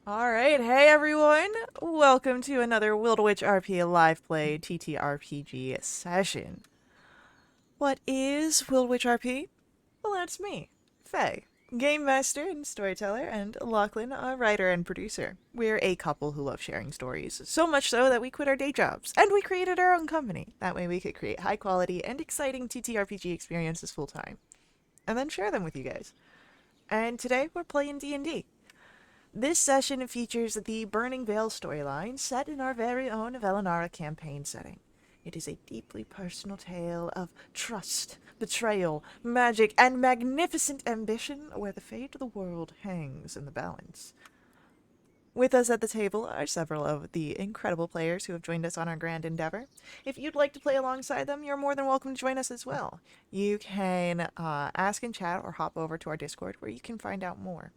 Alright, hey everyone! Welcome to another Wildewitch RP live play TTRPG session. What is Wildewitch RP? Well, that's me, Faye, game master and storyteller, and Lachlan, a writer and producer. We're a couple who love sharing stories, so much so that we quit our day jobs, and we created our own company. That way we could create high quality and exciting TTRPG experiences full time, and then share them with you guys. And today we're playing D&D. This session features the Burning Veil storyline set in our very own Velenara campaign setting. It is a deeply personal tale of trust, betrayal, magic, and magnificent ambition where the fate of the world hangs in the balance. With us at the table are several of the incredible players who have joined us on our grand endeavor. If you'd like to play alongside them, you're more than welcome to join us as well. You can ask in chat or hop over to our Discord where you can find out more.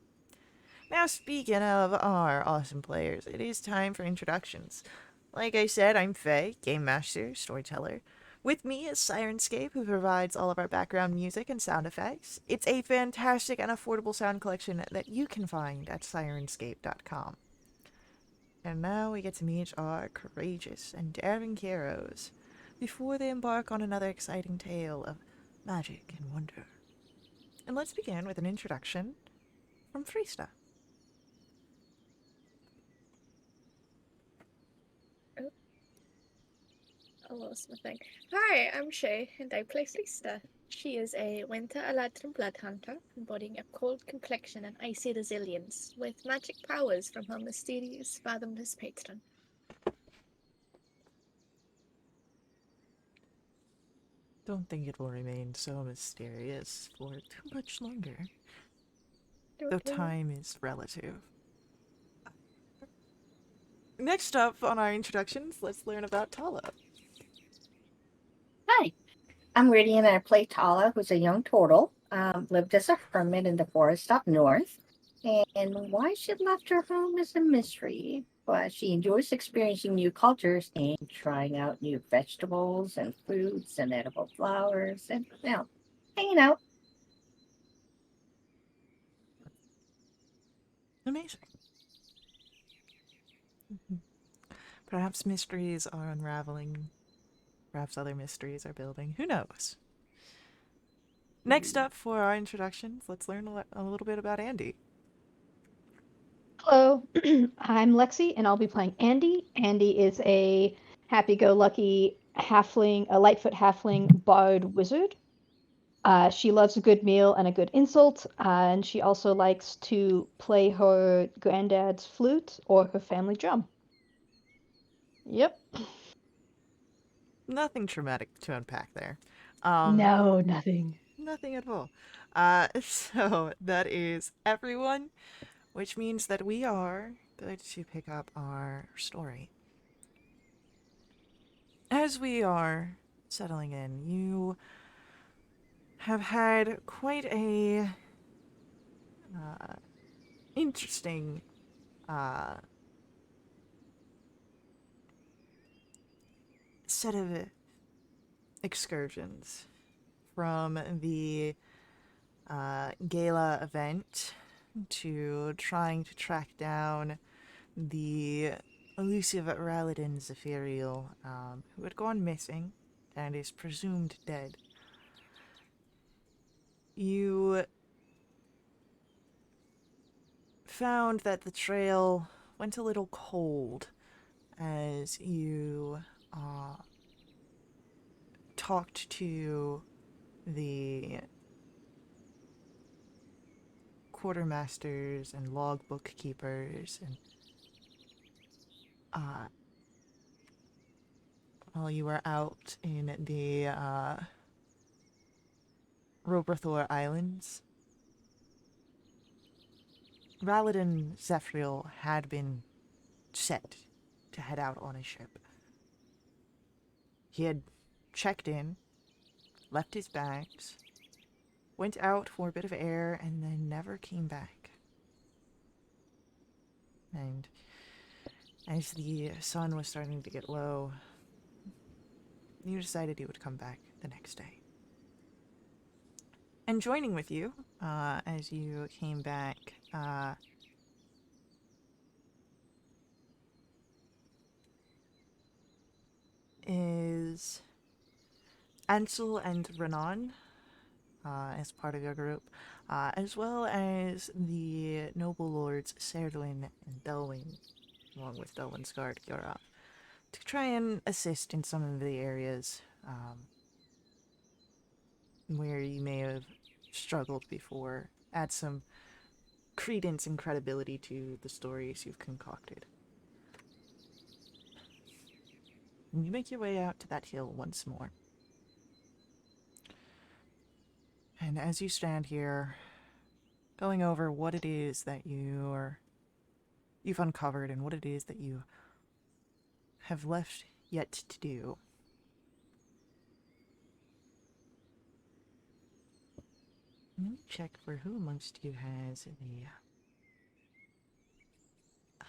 Now, speaking of our awesome players, it is time for introductions. Like I said, I'm Faye, Game Master, Storyteller. With me is Sirenscape, who provides all of our background music and sound effects. It's a fantastic and affordable sound collection that you can find at sirenscape.com. And now we get to meet our courageous and daring heroes before they embark on another exciting tale of magic and wonder. And let's begin with an introduction from Freesta. Oh, I lost my thing. Hi, I'm Shay, and I play Lista. She is a winter Eladrin blood hunter, embodying a cold complexion and icy resilience, with magic powers from her mysterious, fathomless patron. Don't think it will remain so mysterious for too much longer, though Okay. time is relative. Next up on our introductions, let's learn about Tala. Hi, I'm Radiant and I play Tala, who's a young turtle. Lived as a hermit in the forest up north. And why she left her home is a mystery. But she enjoys experiencing new cultures and trying out new vegetables and fruits and edible flowers and, hanging out. Amazing. Perhaps mysteries are unraveling. Perhaps other mysteries are building. Who knows? Next up for our introductions, let's learn a little bit about Andy. Hello, I'm Lexi, and I'll be playing Andy. Andy is a happy-go-lucky halfling, a Lightfoot halfling bard wizard. She loves a good meal and a good insult, and she also likes to play her granddad's flute or her family drum. Yep. Nothing traumatic to unpack there. No, nothing. Nothing at all. So that is everyone, which means that we are going to pick up our story. As we are settling in, you have had quite a interesting set of excursions from the gala event to trying to track down the elusive Raladin Zephyriel, who had gone missing and is presumed dead. You found that the trail went a little cold as you talked to the quartermasters and logbook keepers and while you were out in the Roberthor Islands, Raladin Zephyriel had been set to head out on a ship. He had checked in, left his bags, went out for a bit of air, and then never came back. And as the sun was starting to get low, you decided he would come back the next day. And joining with you, as you came back, is Ansel and Renan as part of your group, as well as the noble lords Serdwin and Delwyn, along with Delwyn's guard, Yora, to try and assist in some of the areas where you may have struggled before, add some credence and credibility to the stories you've concocted. And you make your way out to that hill once more. And as you stand here, going over what it is that you've uncovered and what it is that you have left yet to do, let me check for who amongst you has the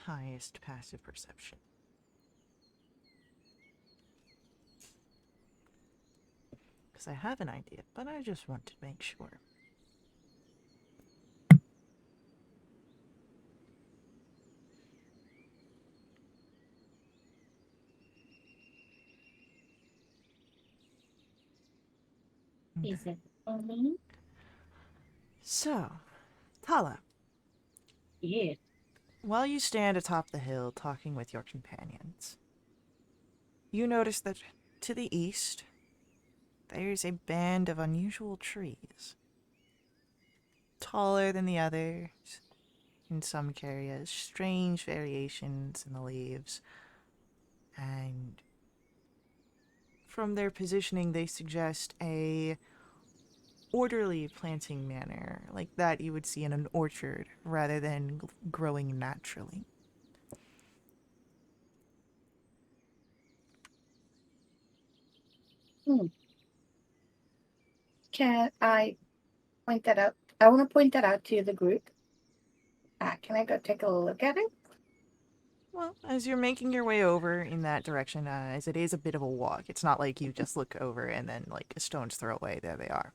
highest passive perception. Because I have an idea, but I just want to make sure. Is it for me? So, Tala, Yeah. while you stand atop the hill talking with your companions, you notice that to the east, there's a band of unusual trees. Taller than the others, in some areas, strange variations in the leaves, and from their positioning, they suggest a orderly planting manner, like that you would see in an orchard, rather than growing naturally. Can I point that out? I want to point that out to the group. Can I go take a look at it? Well, as you're making your way over in that direction, as it is a bit of a walk, it's not like you just look over and then, like, a stone's throw away, there they are.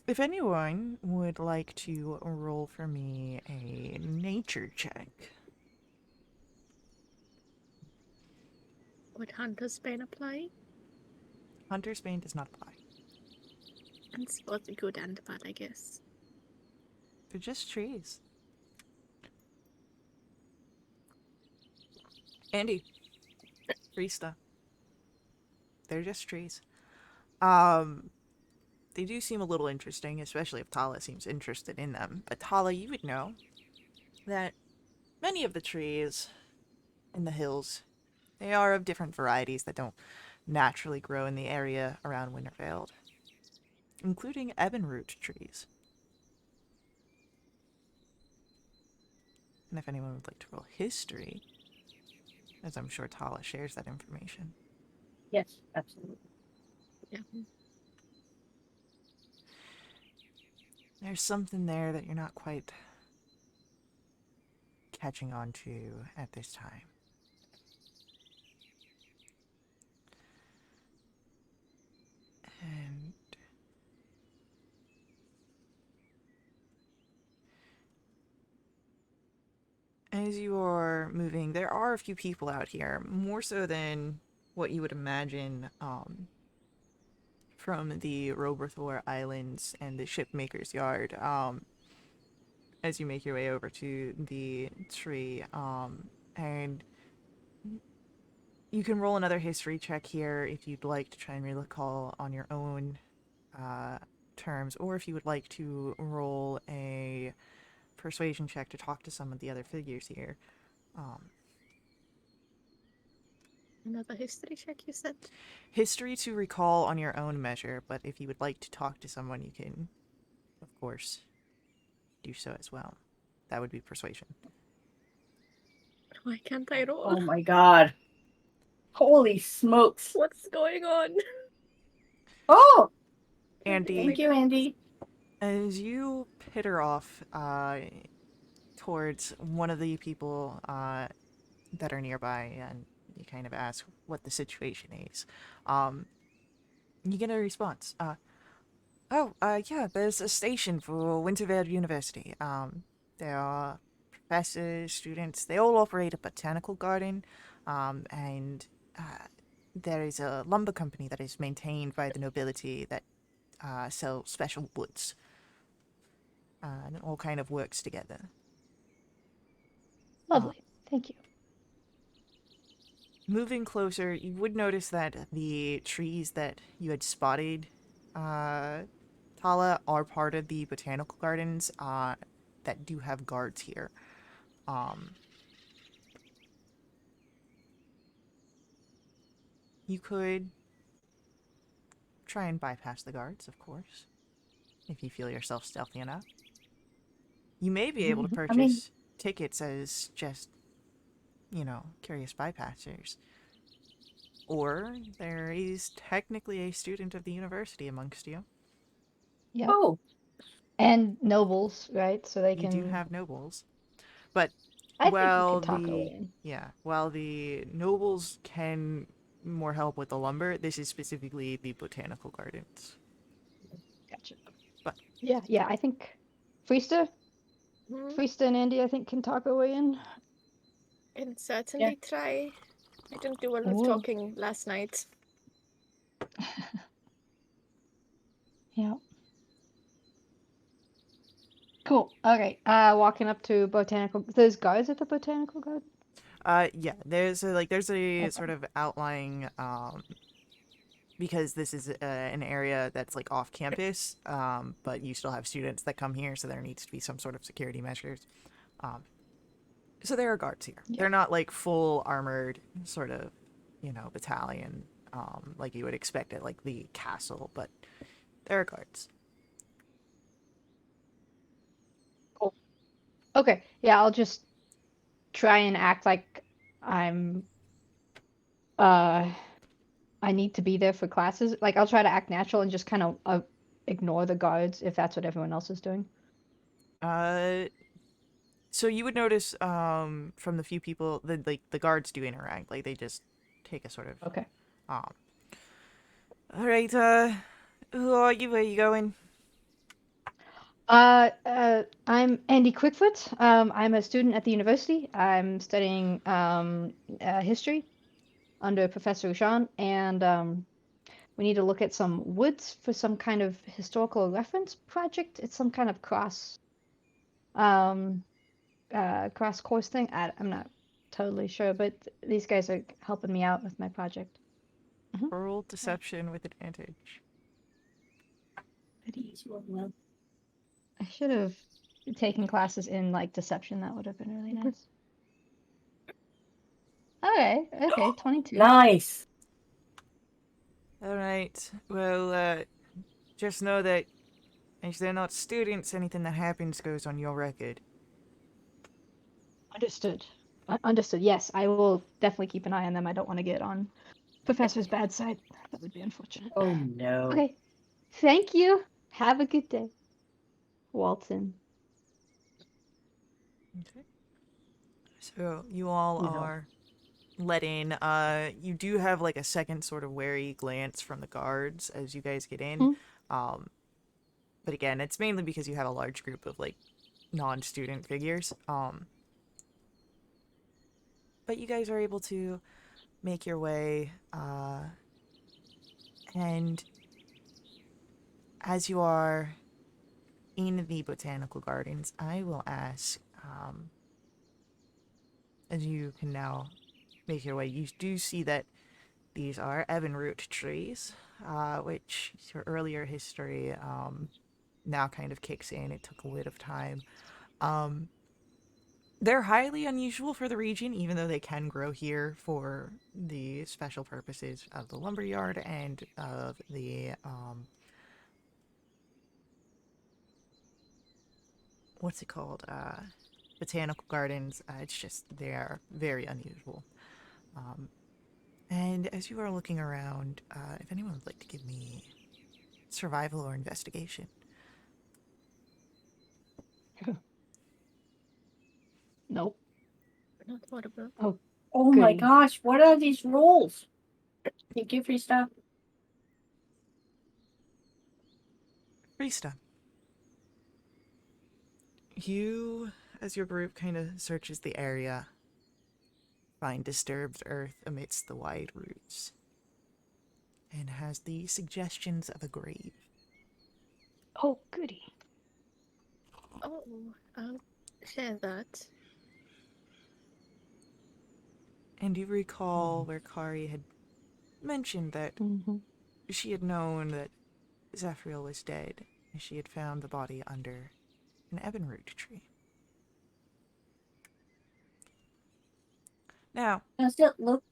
If anyone would like to roll for me a nature check. Would Hunter's Bane apply? Hunter's Bane does not apply. It's both good and bad, I guess. They're just trees. Andy. Rista. They're just trees. They do seem a little interesting, especially if Tala seems interested in them. But Tala, you would know that many of the trees in the hills, they are of different varieties that don't naturally grow in the area around Winterveld, including ebonroot trees. And if anyone would like to roll history, as I'm sure Tala shares that information. Yes, absolutely. Yeah. There's something there that you're not quite catching on to at this time. And as you are moving, there are a few people out here, more so than what you would imagine from the Roberthor Islands and the Shipmaker's Yard. As you make your way over to the tree, and you can roll another history check here if you'd like to try and recall on your own terms, or if you would like to roll a persuasion check to talk to some of the other figures here. Another history check, you said? History to recall on your own measure, but if you would like to talk to someone, you can, of course, do so as well. That would be persuasion. Why can't I roll? Oh my god. Holy smokes. What's going on? Oh! Andy, Thank you, Andy. as you pitter off towards one of the people that are nearby, and you kind of ask what the situation is, you get a response. Yeah, there's a station for Winterveld University. There are professors, students, they all operate a botanical garden. and there is a lumber company that is maintained by the nobility that sell special woods. And it all kind of works together. Lovely. Thank you. Moving closer, you would notice that the trees that you had spotted, Tala, are part of the botanical gardens that do have guards here. You could try and bypass the guards, of course, if you feel yourself stealthy enough. You may be able to I mean, purchase tickets as just, curious bypassers. Or there is technically a student of the university amongst you. Yep. oh, And nobles, right? So they You do can. have nobles. But I think we can talk our way in. while the nobles can more help with the lumber, this is specifically the botanical gardens. Gotcha. But Yeah. I think Freesta, Hmm. Freesta and Andy, I think can talk our way in. Can certainly try. I didn't do well with Ooh. talking last night. Yeah. Cool. Okay. Walking up to botanical. There's guards at the botanical garden. yeah, there's a Okay. sort of outlying because this is an area that's like off campus, but you still have students that come here, so there needs to be some sort of security measures. So there are guards here. Yeah. They're not like full armored sort of, battalion, like you would expect at like the castle, but there are guards. Cool. Okay. Yeah, I'll just try and act like I'm I need to be there for classes. Like I'll try to act natural and just kind of ignore the guards if that's what everyone else is doing. Uh, so you would notice from the few people that like the guards do interact, like they just take a sort of Okay. um. All right, who are you? Where are you going? I'm Andy Quickfoot. I'm a student at the university. I'm studying history under Professor Ushan, and we need to look at some woods for some kind of historical reference project. It's some kind of um, cross course thing. I'm not totally sure, but these guys are helping me out with my project. Roll deception with advantage. I should have taken classes in like deception. That would have been really nice. Okay, 22. nice. All right. Well, just know that if they're not students, anything that happens goes on your record. Understood. Understood. Yes, I will definitely keep an eye on them. I don't want to get on Professor's bad side. That would be unfortunate. Oh no. Okay. Thank you. Have a good day. Walton. Okay. So you all Yeah. are let in. You do have like a second sort of wary glance from the guards as you guys get in. But again, it's mainly because you have a large group of like non-student figures. But you guys are able to make your way, and as you are in the botanical gardens, I will ask, as you can now make your way, you do see that these are ebonroot trees, which your earlier history now kind of kicks in. It took a bit of time. They're highly unusual for the region, even though they can grow here for the special purposes of the lumberyard and of the, what's it called? Botanical gardens. It's just, they're very unusual. And as you are looking around, if anyone would like to give me survival or investigation. Nope. Not horrible. Oh my Goody. gosh, what are these rules? You give free stuff. Rista. You, as your group kind of searches the area, find disturbed earth amidst the wide roots, and has the suggestions of a grave. Oh, goody. Oh, I'll share that. And you recall where Kari had mentioned that Mm-hmm. she had known that Zephyriel was dead, and she had found the body under an ebonroot tree. Now, Does it look?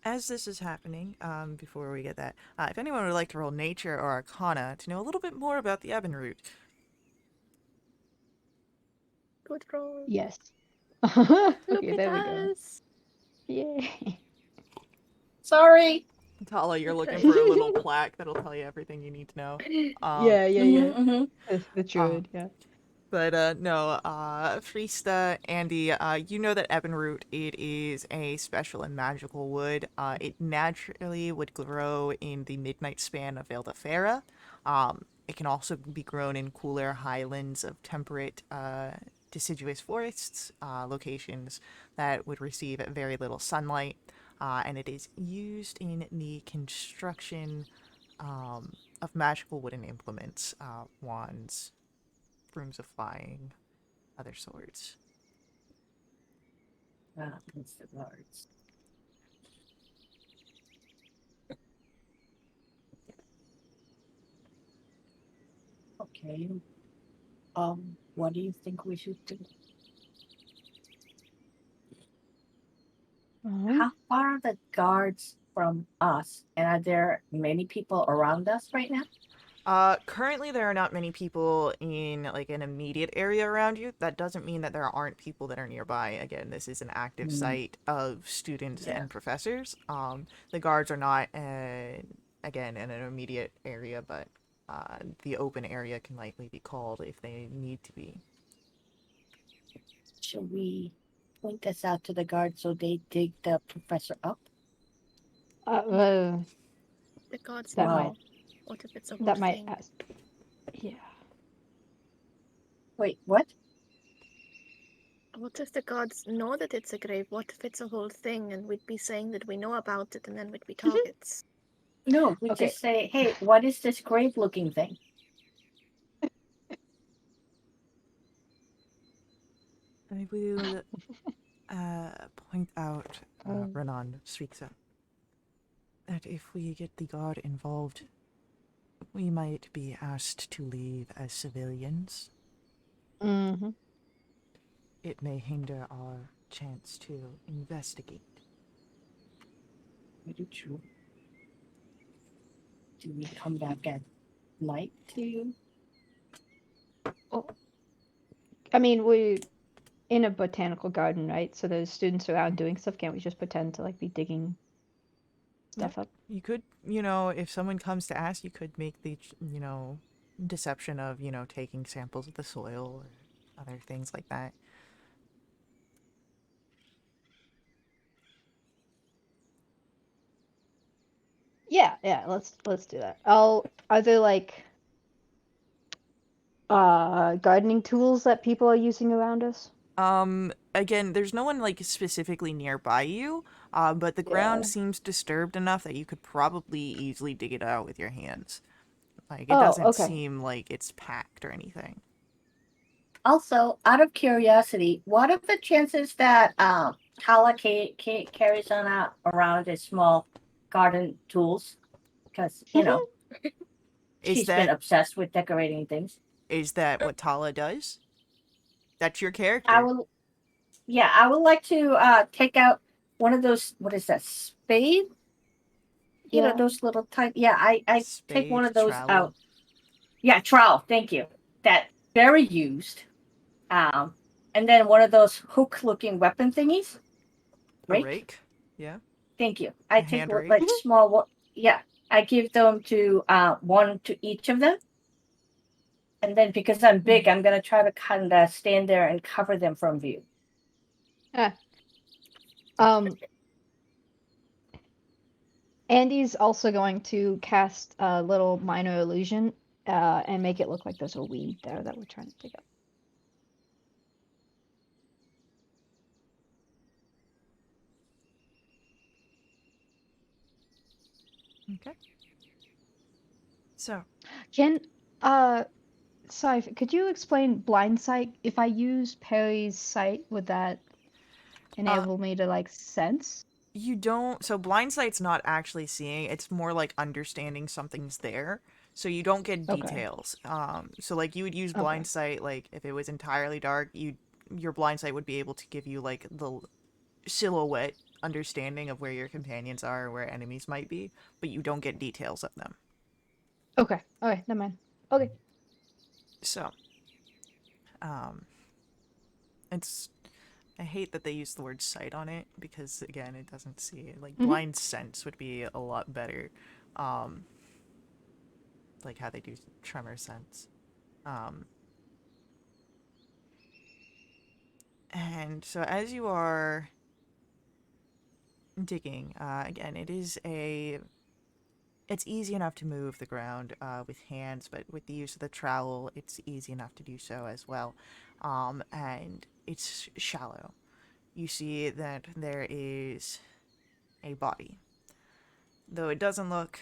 as this is happening, before we get that, if anyone would like to roll Nature or Arcana to know a little bit more about the ebonroot, Good roll. Yes. Look Okay, at there we go. us. Yay. Sorry. Tala, you're looking for a little plaque that'll tell you everything you need to know. Yeah, yeah, yeah. Mm-hmm. The druid, yeah. But no, Frista, Andy, you know that ebonroot, it is a special and magical wood. It naturally would grow in the midnight span of Valdefera. It can also be grown in cooler highlands of temperate, deciduous forests, locations that would receive very little sunlight. And it is used in the construction of magical wooden implements, wands, brooms of flying, other sorts. It's the words. Okay. What do you think we should do? How far are the guards from us? And are there many people around us right now? Currently there are not many people in like an immediate area around you. That doesn't mean that there aren't people that are nearby. Again, this is an active site of students Yeah. and professors. The guards are not, again, in an immediate area, but the open area can likely be called if they need to be. Should we point this out to the guards so they dig the professor up? Uh, The gods That know. might- What if it's a whole that might thing? ask. Yeah. Wait, what? What if the gods know that it's a grave? What if it's a whole thing and we'd be saying that we know about it and then we'd be targets? No, we Okay. just say, hey, what is this grave looking thing? I will point out, Renan speaks up, that if we get the guard involved, we might be asked to leave as civilians. Mm-hmm. It may hinder our chance to investigate. Very true. Do we come back at night to? I mean, we in a botanical garden, right? So there's students around doing stuff. Can't we just pretend to like be digging stuff up? You could, if someone comes to ask, you could make the, deception of, taking samples of the soil or other things like that. Yeah, yeah. Let's do that. Are there like gardening tools that people are using around us? Again, there's no one like specifically nearby you, but the ground Yeah. seems disturbed enough that you could probably easily dig it out with your hands. Like, it Oh, doesn't okay. seem like it's packed or anything. Also, out of curiosity, what are the chances that Tala carries on out around his small garden tools? Because, Is she's been that obsessed with decorating things. what Tala does? That's your character. I would like to take out one of those, what is that, spade? Yeah. Those little tiny, I take one Spade, of those trowel. out. Yeah, trowel, thank you. That very used. And then one of those hook-looking weapon thingies. A rake? Yeah. Thank you. I A take hand rake? like small one. Yeah, I give them to one to each of them. And then because I'm big, I'm gonna try to kind of stand there and cover them from view. Andy's also going to cast a little minor illusion and make it look like there's a weed there that we're trying to dig up. Okay. So, Can sorry, could you explain blind sight? If I use Perry's sight, would that uh, enable me to like sense? you don't. So, blind sight's not actually seeing. It's more like understanding something's there. So you don't get Okay. details. So like you would use Okay. blind sight. Like if it was entirely dark, your blind sight would be able to give you like the silhouette understanding of where your companions are or where enemies might be, but you don't get details of them. Okay. Okay. Never mind. Okay. So, um, it's I hate that they use the word sight on it because again, it doesn't see it. Like Mm-hmm. blind sense would be a lot better. Um, like how they do tremor sense. Um, and so as you are digging, again, it's easy enough to move the ground with hands, but with the use of the trowel, it's easy enough to do so as well. And it's shallow. You see that there is a body, though it doesn't look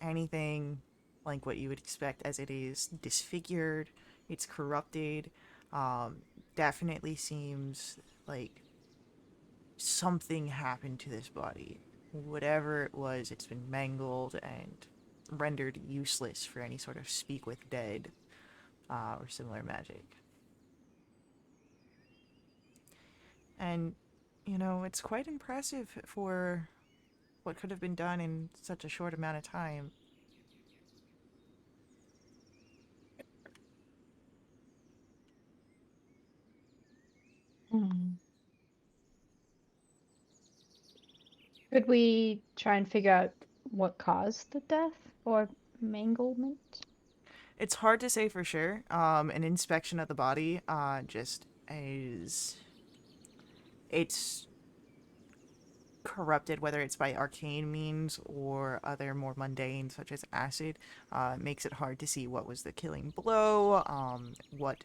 anything like what you would expect, as it is disfigured, it's corrupted, um, definitely seems like something happened to this body. Whatever it was, it's been mangled and rendered useless for any sort of speak with dead or similar magic. And, it's quite impressive for what could have been done in such a short amount of time. Hmm. Could we try and figure out what caused the death or manglement? It's hard to say for sure. An inspection of the body just is. It's corrupted, whether it's by arcane means or other more mundane, such as acid, makes it hard to see what was the killing blow, what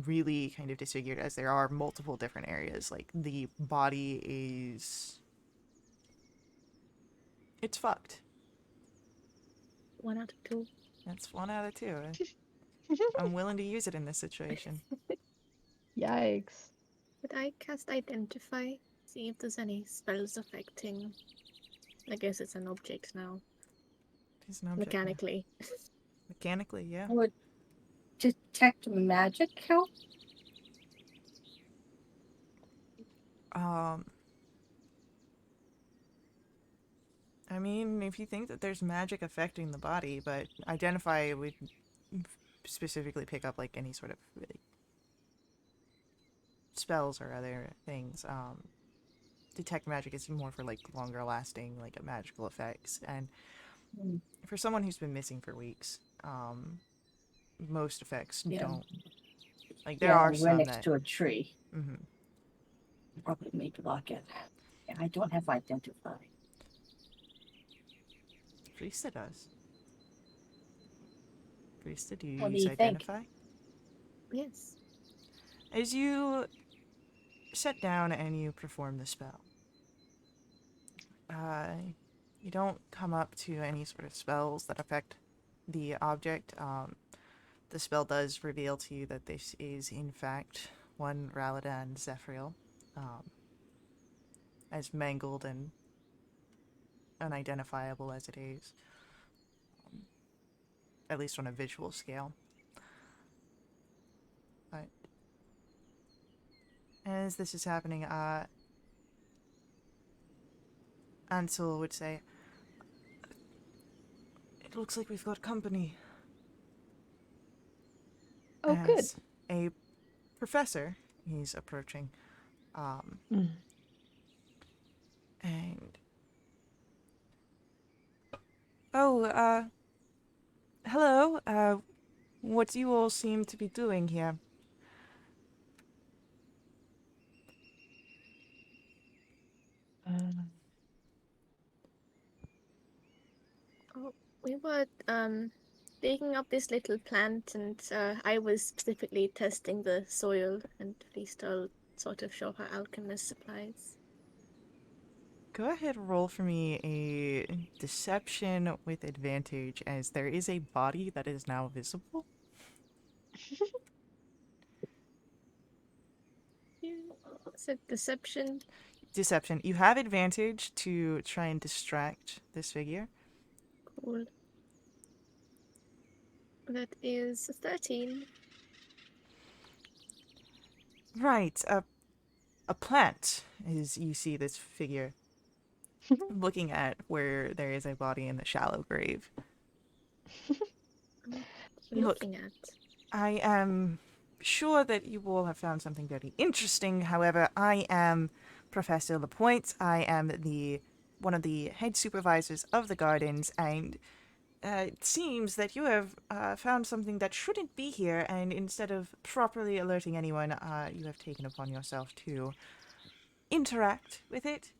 really kind of disfigured, as there are multiple different areas. Like, the body is. It's fucked. 1 out of 2. That's 1 out of 2. I'm willing to use it in this situation. Yikes. Could I cast Identify? See if there's any spells affecting. I guess it's an object now. It's an object now. Mechanically. Mechanically, yeah. Would detect magic help? Um, I mean, if you think that there's magic affecting the body, but identify would specifically pick up like any sort of like, spells or other things. Detect magic is more for like longer lasting, like magical effects. And Hmm, for someone who's been missing for weeks, most effects Yeah, don't. Like there yeah, are we're some next that. to a tree. Mm-hmm. Probably may block it. Yeah, I don't have identify. Krista does. Krista, do you What do use you think? identify? Yes. As you sit down and you perform the spell, uh, you don't come up to any sort of spells that affect the object. The spell does reveal to you that this is, in fact, one Raladan Zephyriel, um, as mangled and unidentifiable as it is, um, at least on a visual scale. But as this is happening, Ansel would say, "It looks like we've got company." Oh, good. As a professor, he's approaching, um, Mm. and oh, hello. What do you all seem to be doing here? Uh, Oh, we were digging up this little plant, and I was specifically testing the soil, and Felistal sort of show her alchemist supplies. Go ahead and roll for me a deception with advantage, as there is a body that is now visible. Is it deception? Deception. You have advantage to try and distract this figure. Cool. That is 13. Right. A plant is you see this figure looking at where there is a body in the shallow grave. Look, Looking at. I am sure that you all have found something very interesting. However, I am Professor Lapointe. I am one of the head supervisors of the gardens, and it seems that you have found something that shouldn't be here, and instead of properly alerting anyone, you have taken upon yourself to interact with it.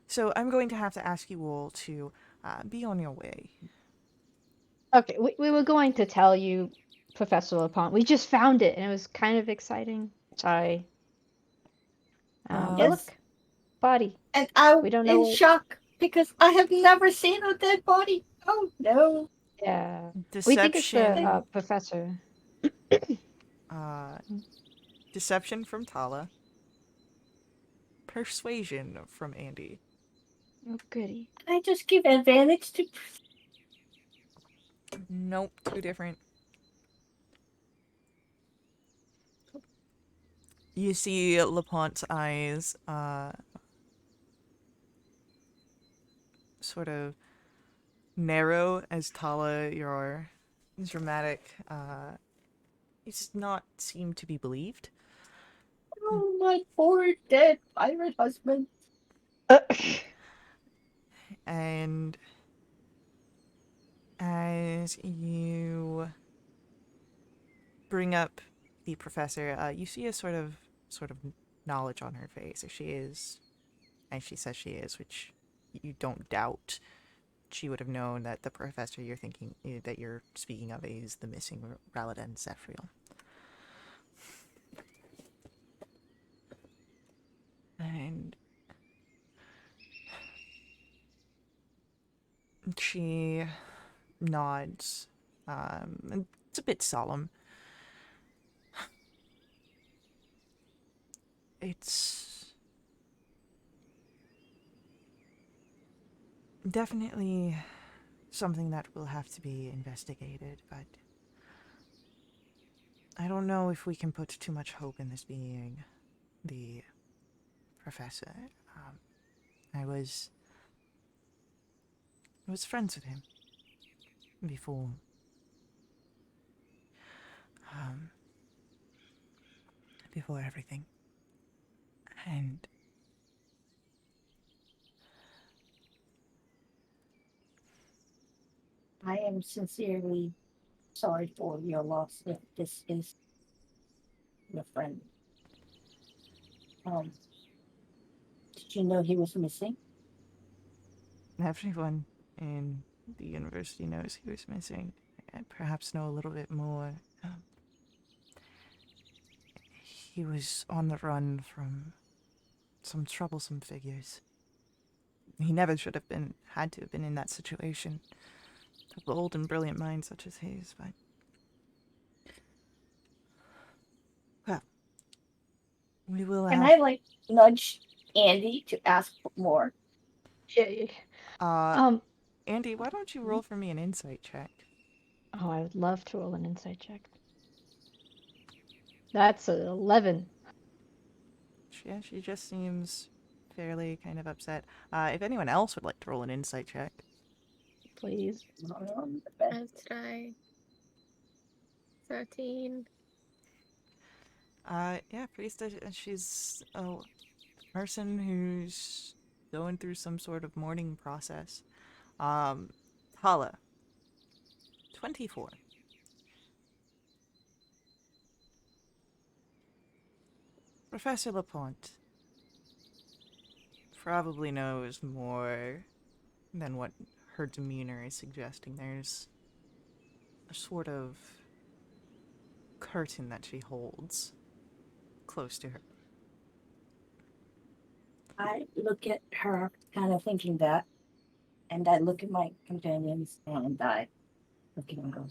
So I'm going to have to ask you all to be on your way. Okay, we were going to tell you, Professor LaPont. We just found it, and it was kind of exciting. Sorry. But Um, Yes, look, body. and I'm We don't in know. shock because I have never seen a dead body. Oh no. Yeah. We think it's the deception, professor. uh, deception from Tala, persuasion from Andy. Oh, goody. Can I just give advantage to? Nope, two different. You see Lapointe's eyes, sort of narrow as Tala, your dramatic, it does not seem to be believed. Oh, my poor dead pirate husband. And as you bring up the professor, you see a sort of knowledge on her face. If she is, as she says she is, which you don't doubt, she would have known that the professor that you're speaking of is the missing Raladin Zephyriel. And she nods. And it's a bit solemn. It's definitely something that will have to be investigated, but I don't know if we can put too much hope in this being the professor. I was friends with him before. Um, Before everything. And I am sincerely sorry for your loss if this is your friend. Um, did you know he was missing? everyone in the university knows he was missing. And perhaps know a little bit more. He was on the run from some troublesome figures. He never should have had to have been in that situation. A bold and brilliant mind such as his, but... Well, we will Can have... I like nudge Andy to ask for more? Yeah. Uh, Um. Andy, why don't you roll for me an insight check? Oh, I would love to roll an insight check. That's an 11. Yeah, she just seems fairly kind of upset. If anyone else would like to roll an insight check. Please. I'll try. 13. Yeah, Priesta, she's a person who's going through some sort of mourning process. Hala, 24. Professor Lapointe probably knows more than what her demeanor is suggesting. There's a sort of curtain that she holds close to her. I look at her, kind of thinking that, and I look at my companions, and I look at him and go,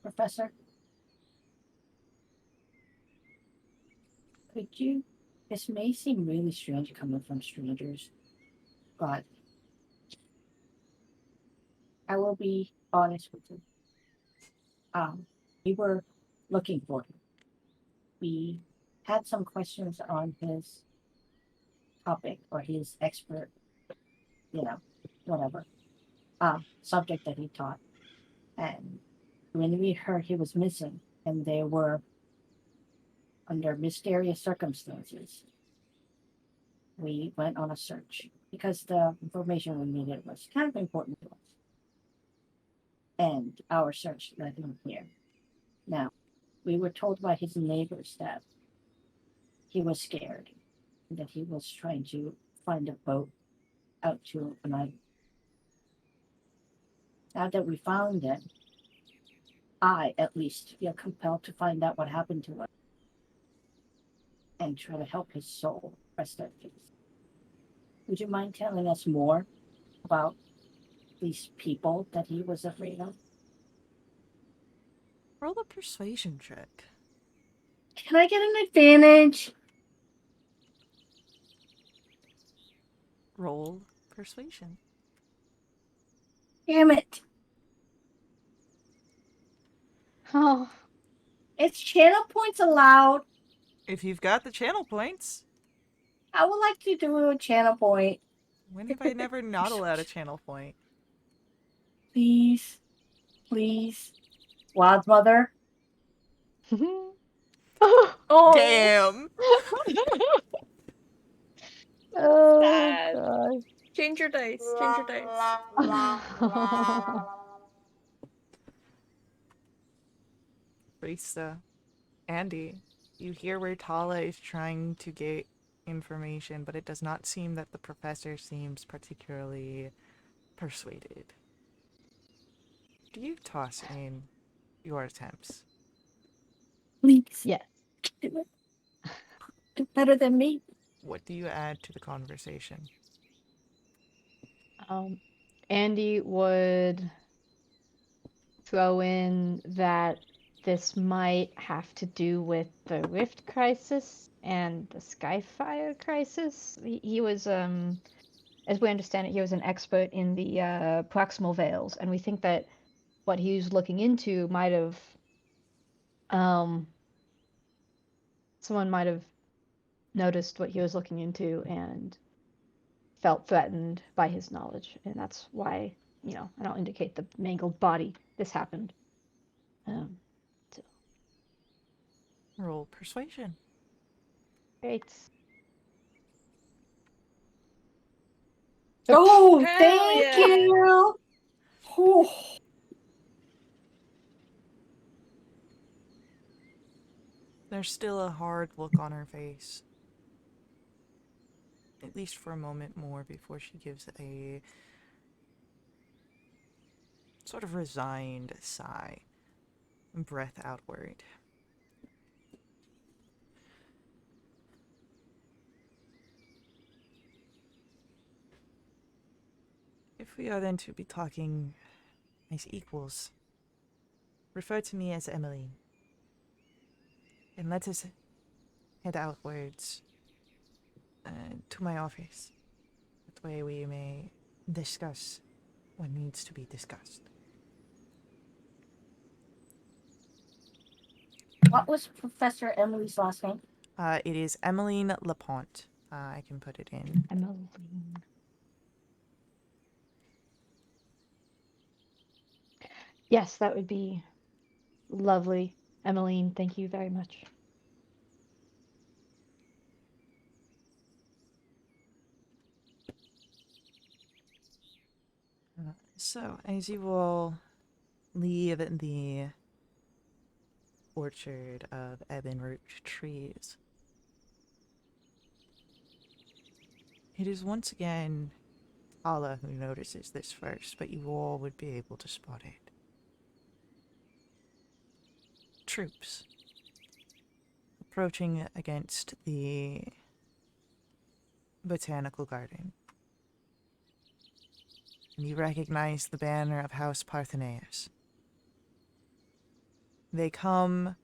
Professor, could you? This may seem really strange coming from strangers, but I will be honest with you. We were looking for him. We had some questions on his topic or his expert, you know, whatever, subject that he taught. And when we heard he was missing and they were under mysterious circumstances, we went on a search because the information we needed was kind of important to us. And our search led him here. Now, we were told by his neighbors that he was scared, that he was trying to find a boat out to an island. Now that we found it, I, at least, feel compelled to find out what happened to him and try to help his soul rest at peace. Would you mind telling us more about these people that he was afraid of? Roll a persuasion check. Can I get an advantage? Roll persuasion. Damn it. Oh, It's channel points allowed. If you've got the channel points, I would like to do a channel point. when have I never not allowed a channel point? Please. Please. Wild Mother. Oh, Damn! oh sad. god. Change your dice. Change your dice. Risa, Andy, you hear where Tala is trying to get information, but it does not seem that the professor seems particularly persuaded. Do you toss in your attempts? Please. Yeah. Do it. Do better than me. What do you add to the conversation? Andy would throw in that this might have to do with the Rift Crisis and the Skyfire Crisis. He was, as we understand it, he was an expert in the proximal veils, and we think that what he was looking into might have, someone might have noticed what he was looking into and felt threatened by his knowledge, and that's why, and I'll indicate the mangled body, this happened. So, Roll persuasion. great. Oh, Hell thank yeah. you. Oh. There's still a hard look on her face. At least for a moment more before she gives a sort of resigned sigh and breath outward. If we are then to be talking as equals, refer to me as Emily. And let us head outwards to my office. That way we may discuss what needs to be discussed. What was Professor Emily's last name? It is Emmeline Laponte. I can put it in. Emmeline. Yes, that would be lovely. Emmeline, thank you very much. So, as you all leave the orchard of ebon root trees, it is once again Allah who notices this first, but you all would be able to spot it. Troops approaching against the botanical garden. And you recognize the banner of House Parthenaeus. They come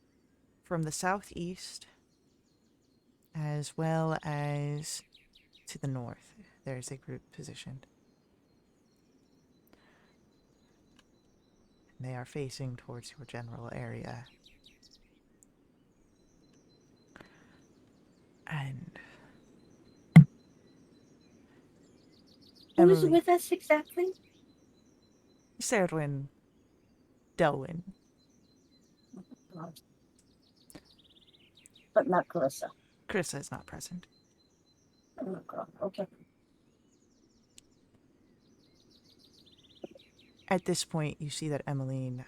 from the southeast as well as to the north. There's a group positioned. And they are facing towards your general area. And Who is Emily, with us exactly? Serwin, Delwyn. But not Clarissa. Carissa is not present. Oh, God. Okay. At this point, you see that Emmeline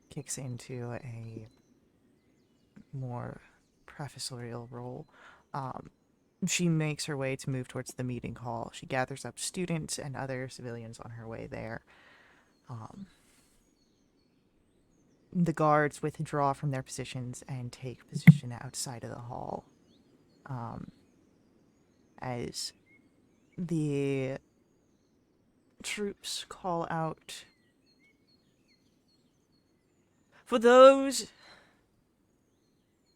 kicks into a more professorial role. She makes her way to move towards the meeting hall. She gathers up students and other civilians on her way there. The guards withdraw from their positions and take position outside of the hall. As the troops call out, "For those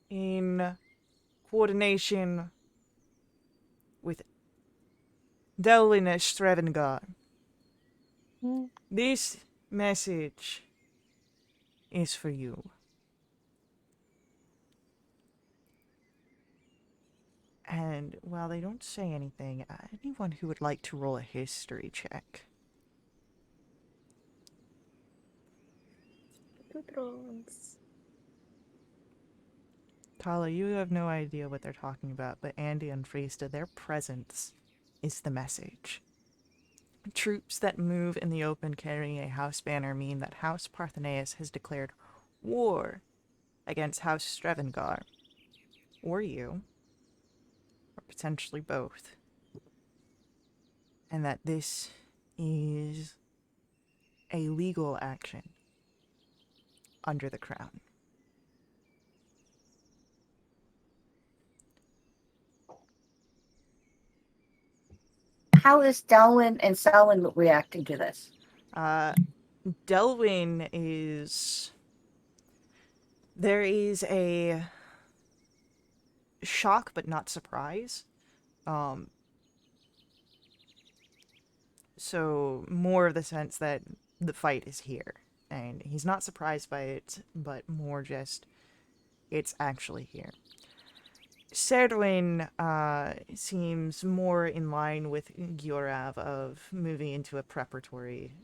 in coordination with Delwyn Strevengar, this message is for you." And while they don't say anything, anyone who would like to roll a history check. Good rolls. Tala, you have no idea what they're talking about, but Andy and Freesta, their presence is the message. Troops that move in the open carrying a house banner mean that House Parthenaeus has declared war against House Strevengar. Or you. Or potentially both. And that this is a legal action under the crown. How is Delwyn and Selwyn reacting to this? Delwyn is... There is a shock but not surprise. So more of the sense that the fight is here. And he's not surprised by it, but more just, it's actually here. Serdwin seems more in line with Gyorav of moving into a preparatory.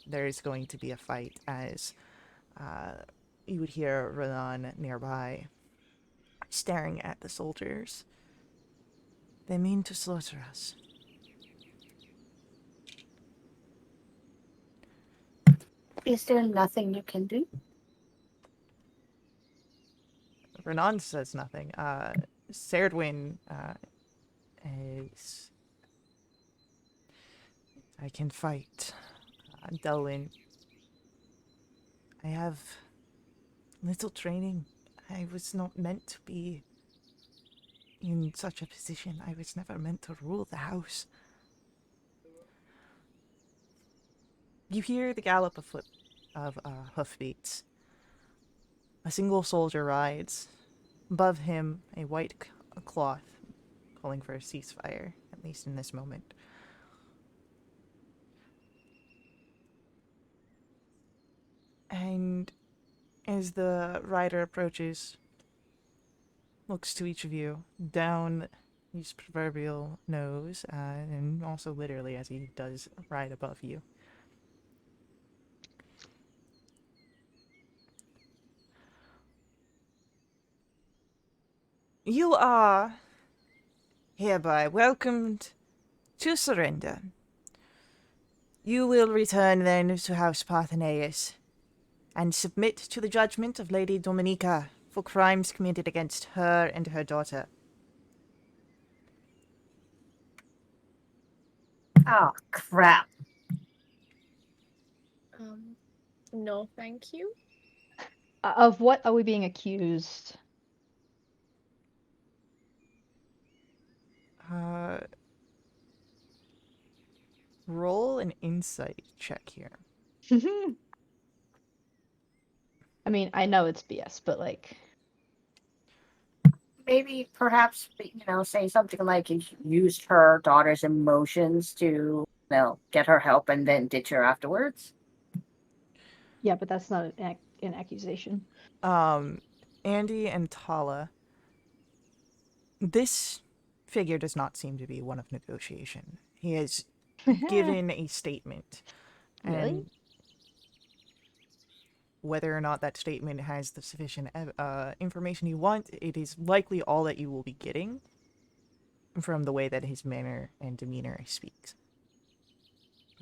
There's going to be a fight, as you would hear Ronan nearby, staring at the soldiers. They mean to slaughter us. Is there nothing you can do? Renan says nothing. Serdwin is... I can fight. Delwyn. I have little training. I was not meant to be in such a position. I was never meant to rule the house. You hear the gallop of hoofbeats. A single soldier rides. Above him, a white cloth calling for a ceasefire, at least in this moment. And as the rider approaches, looks to each of you, down his proverbial nose, and also literally as he does ride above you. You are hereby welcomed to surrender. You will return then to House Parthenaeus and submit to the judgment of Lady Dominica for crimes committed against her and her daughter. Oh, crap. No, thank you. Of what are we being accused? Uh, roll an insight check here. I mean, I know it's BS, but like, Maybe perhaps say something like you used her daughter's emotions to get her help and then ditch her afterwards. yeah, but that's not an accusation. Andy and Tala, this figure does not seem to be one of negotiation. He has given a statement, Really? and whether or not that statement has the sufficient information you want, it is likely all that you will be getting from the way that his manner and demeanor speaks.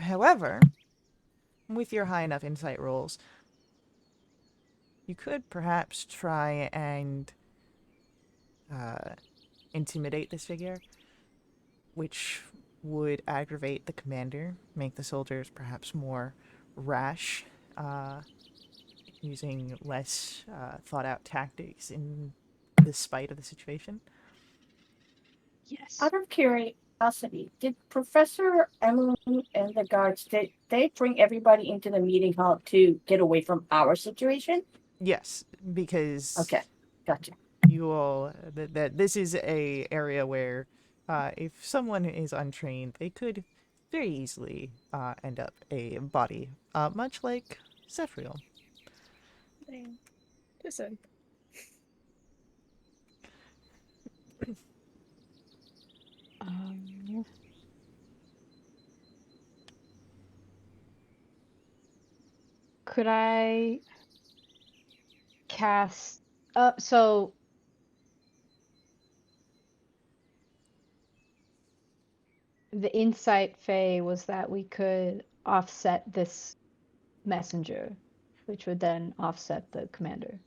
However, with your high enough insight rolls, you could perhaps try and intimidate this figure, which would aggravate the commander, make the soldiers perhaps more rash, using less thought out tactics in the spite of the situation. Yes. Out of curiosity, did Professor Emily and the guards did they bring everybody into the meeting hall to get away from our situation? Yes, because Okay, gotcha. you all that this is a area where if someone is untrained, they could very easily end up a body, much like Zephyriel. Dang. Listen. Um, could I cast? So the insight, Faye, was that we could offset this messenger, which would then offset the commander.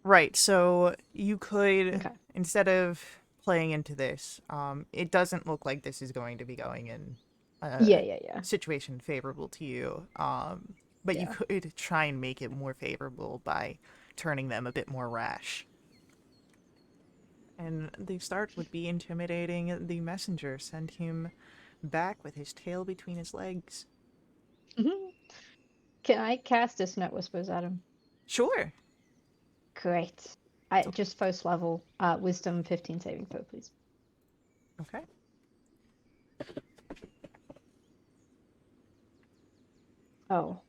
Right, so you could, Okay. instead of playing into this, it doesn't look like this is going to be going in a Yeah. situation favorable to you, but you Yeah. could try and make it more favorable by turning them a bit more rash. And the start would be intimidating the messenger, send him back with his tail between his legs. Can I cast Dissonant Whispers at him? Sure. Great. I just first level, Wisdom 15 saving throw, please. Okay. Oh.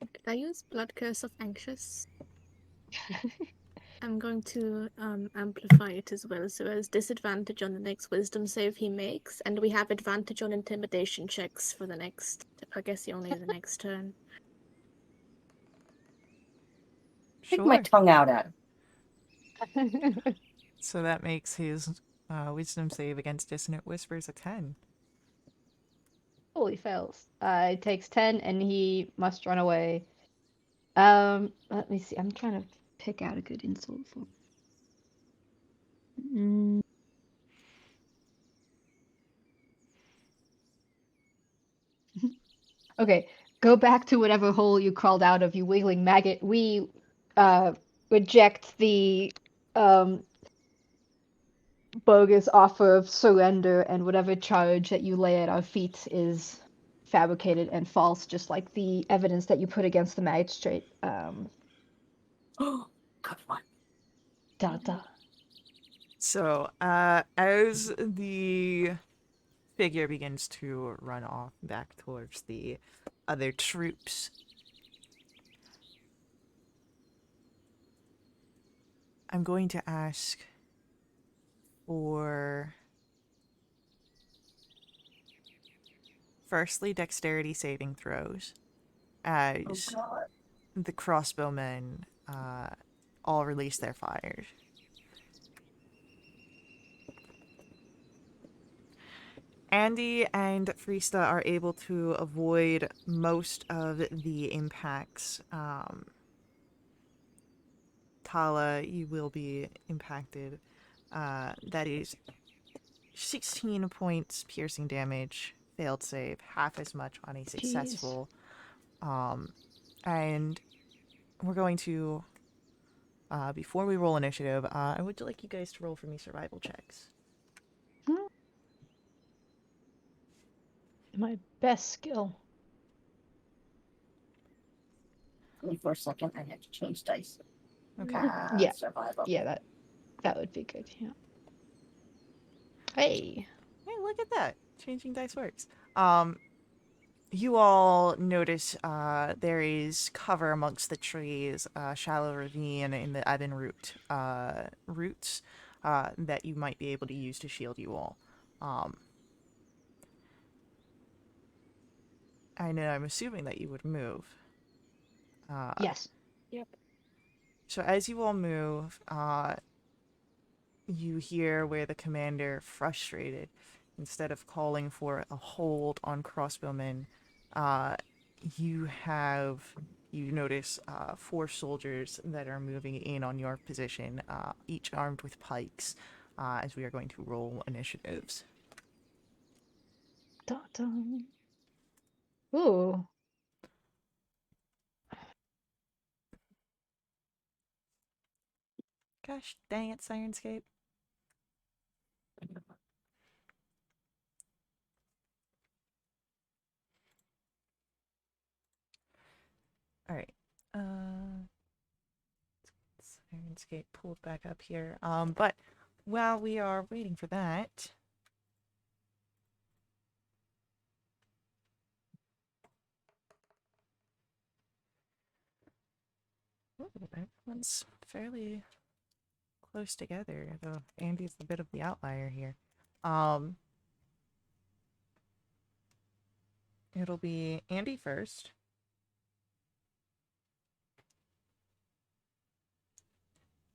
Did I use Blood Curse of Anxious? I'm going to amplify it as well, so there's disadvantage on the next wisdom save he makes, and we have advantage on intimidation checks for the next, I guess only the next turn. Stick my Sure. tongue out at him. So that makes his wisdom save against Dissonant Whispers a 10. Holy fails. It takes 10 and he must run away. Let me see. I'm trying to pick out a good insult for him. Okay, go back to whatever hole you crawled out of, you wiggling maggot. We reject the um, bogus offer of surrender, and whatever charge that you lay at our feet is fabricated and false, just like the evidence that you put against the magistrate. Oh, good one. Da. So, as the figure begins to run off back towards the other troops, I'm going to ask for firstly dexterity saving throws Oh as God. the crossbowmen all release their fires. Andy and Freesta are able to avoid most of the impacts. Tala, you will be impacted. That is 16 points piercing damage, failed save, half as much on a Jeez. successful. And we're going to Before we roll initiative, I would like you guys to roll for me survival checks. My best skill. Give me for a second. I have to change dice. Okay. Yeah. Survival. Yeah, that would be good. Yeah. Hey. Hey, look at that. Changing dice works. You all notice there is cover amongst the trees, a shallow ravine in the ebon roots that you might be able to use to shield you all. I know, I'm assuming that you would move. Yes. Yep. So as you all move, you hear where the commander, frustrated, instead of calling for a hold on crossbowmen, you notice 4 soldiers that are moving in on your position, each armed with pikes, as we are going to roll initiatives. Dun, dun. Ooh. Gosh dang it, Sirenscape. Alright. Sirenscape pulled back up here. But while we are waiting for that, ooh, everyone's fairly close together, though Andy's a bit of the outlier here. It'll be Andy first.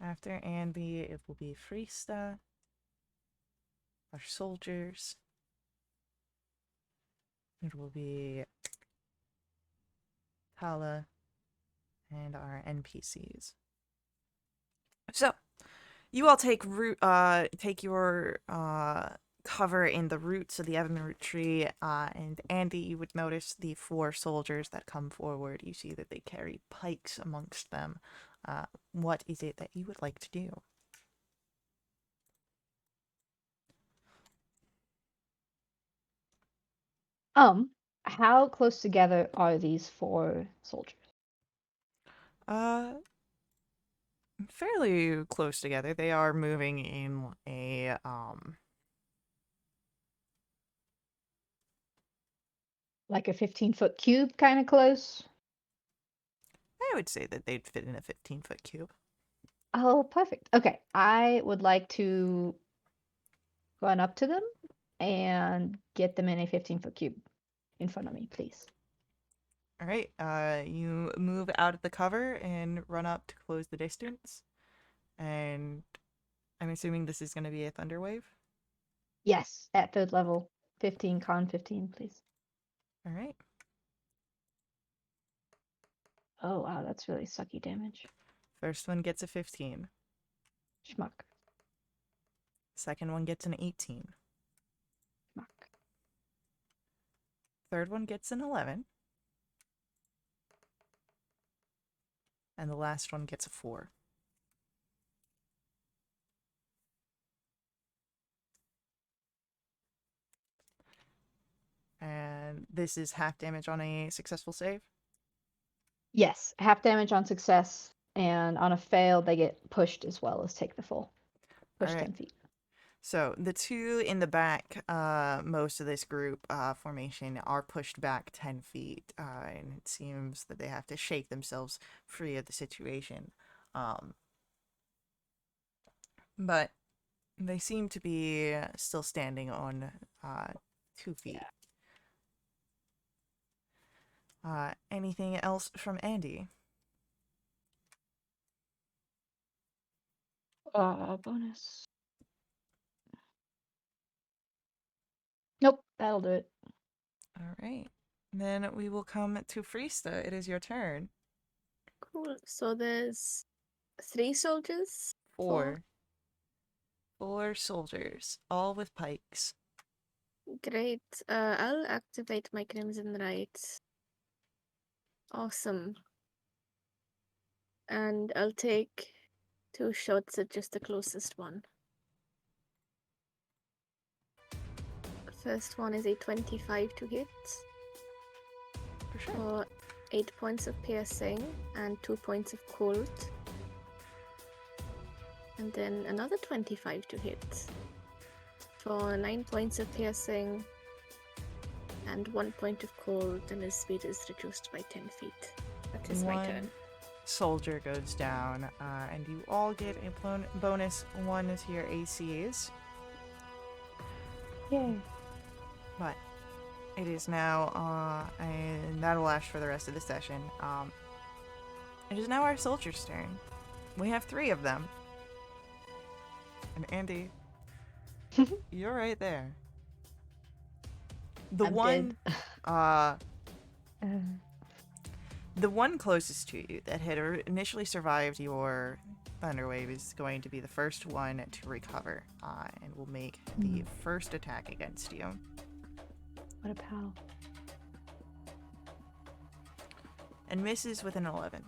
After Andy, it will be Freesta, our soldiers. It will be Tala, and our NPCs. So, you all take your cover in the roots of the Evernoot tree, and Andy, you would notice the 4 soldiers that come forward. You see that they carry pikes amongst them. What is it that you would like to do? How close together are these 4 soldiers? Uh, Fairly close together. They are moving in a Like a 15-foot cube kind of close? I would say that they'd fit in a 15-foot cube. Oh, perfect. Okay. I would like to run up to them and get them in a 15-foot cube in front of me, please. All right. You move out of the cover and run up to close the distance. And I'm assuming this is going to be a Thunderwave. Yes, at 3rd level. 15 con 15, please. All right. Oh, wow, that's really sucky damage. First one gets a 15. Schmuck. Second one gets an 18. Schmuck. Third one gets an 11. And the last one gets a 4. And this is half damage on a successful save. Yes, half damage on success, and on a fail, they get pushed as well as take the full. Push All right. 10 feet. So the 2 in the back, most of this group formation are pushed back 10 feet, and it seems that they have to shake themselves free of the situation. But they seem to be still standing on 2 feet. Anything else from Andy? Bonus. Nope, that'll do it. All right. Then we will come to Freesta. It is your turn. Cool. So there's 3 soldiers. 4. 4 soldiers, all with pikes. Great. I'll activate my Crimson Right. Awesome. And I'll take 2 shots at just the closest one. First one is a 25 to hit For sure. for 8 points of piercing and 2 points of cold. And then another 25 to hit for 9 points of piercing and 1 point of cold, and his speed is reduced by 10 feet. That is my turn. Soldier goes down, and you all get a bonus 1 to your ACs. Yay. But it is now, and that'll last for the rest of the session. It is now our soldier's turn. We have 3 of them. And Andy, you're right there. The I'm one, dead. the one closest to you that had initially survived your Thunderwave is going to be the first one to recover, and will make the first attack against you. What a pal. And misses with an 11.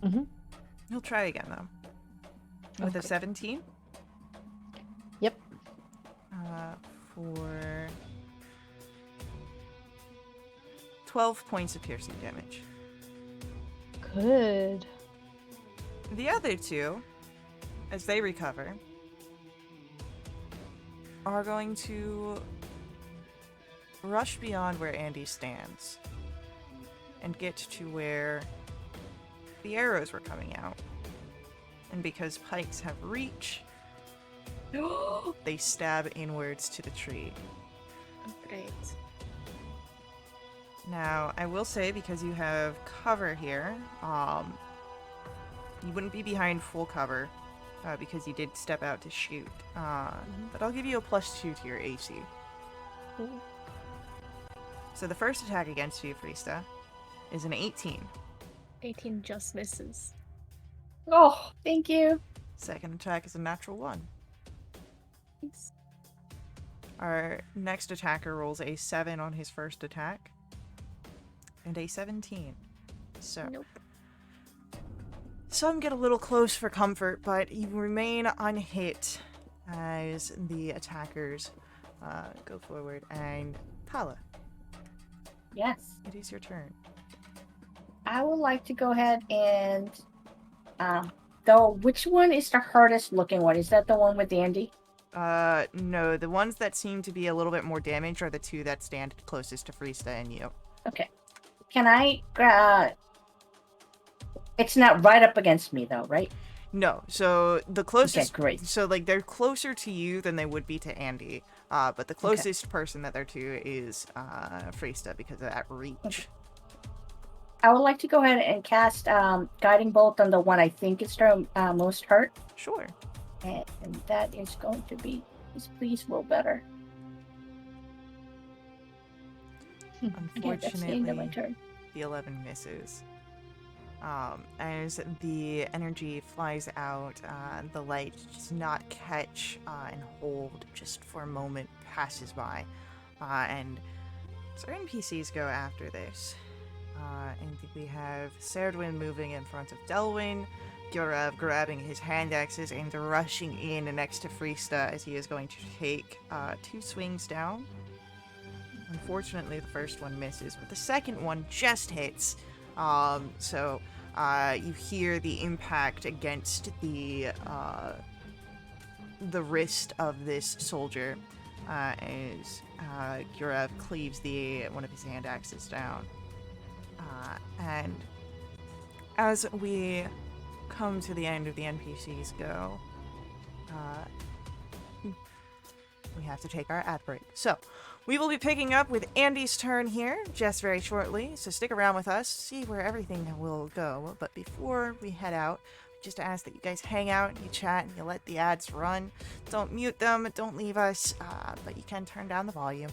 Mm-hmm. He'll try again, though. With a Okay. 17? Yep. For 12 points of piercing damage. Good. The other 2, as they recover, are going to rush beyond where Andy stands and get to where the arrows were coming out. And because pikes have reach, they stab inwards to the tree. Oh, great. Now, I will say, because you have cover here, you wouldn't be behind full cover, because you did step out to shoot. But I'll give you a +2 to your AC. Ooh. So the first attack against you, Frista, is an 18. 18 just misses. Oh, thank you. Second attack is a natural 1. Nice. Our next attacker rolls a 7 on his first attack, and a 17. So Nope. some get a little close for comfort, but you remain unhit as the attackers go forward. And Pala, Yes. it is your turn. I would like to go ahead and though which one is the hardest looking one? Is that the one with Andy? No, the ones that seem to be a little bit more damaged are the 2 that stand closest to Frista and you. Okay. Can I it's not right up against me though, right? No, so the closest, Okay, great. so like they're closer to you than they would be to Andy. But the closest person that they're to is Frista because of that reach. Okay. I would like to go ahead and cast Guiding Bolt on the one I think is the most hurt. Sure. And that is going to be, please roll better. Yeah, that's the end of my Unfortunately, turn. the 11 misses. As the energy flies out, the light does not catch and hold just for a moment, passes by. And so our NPCs go after this. And we have Serdwin moving in front of Delwyn, Gurav grabbing his hand axes and rushing in next to Frista as he is going to take 2 swings down. Unfortunately, the first one misses, but the second one just hits. So you hear the impact against the wrist of this soldier as Gurav cleaves one of his hand axes down. And as we come to the end of the NPCs go, we have to take our ad break. So, we will be picking up with Andy's turn here just very shortly, so stick around with us, see where everything will go. But before we head out, just ask that you guys hang out, you chat, and you let the ads run. Don't mute them, don't leave us, but you can turn down the volume.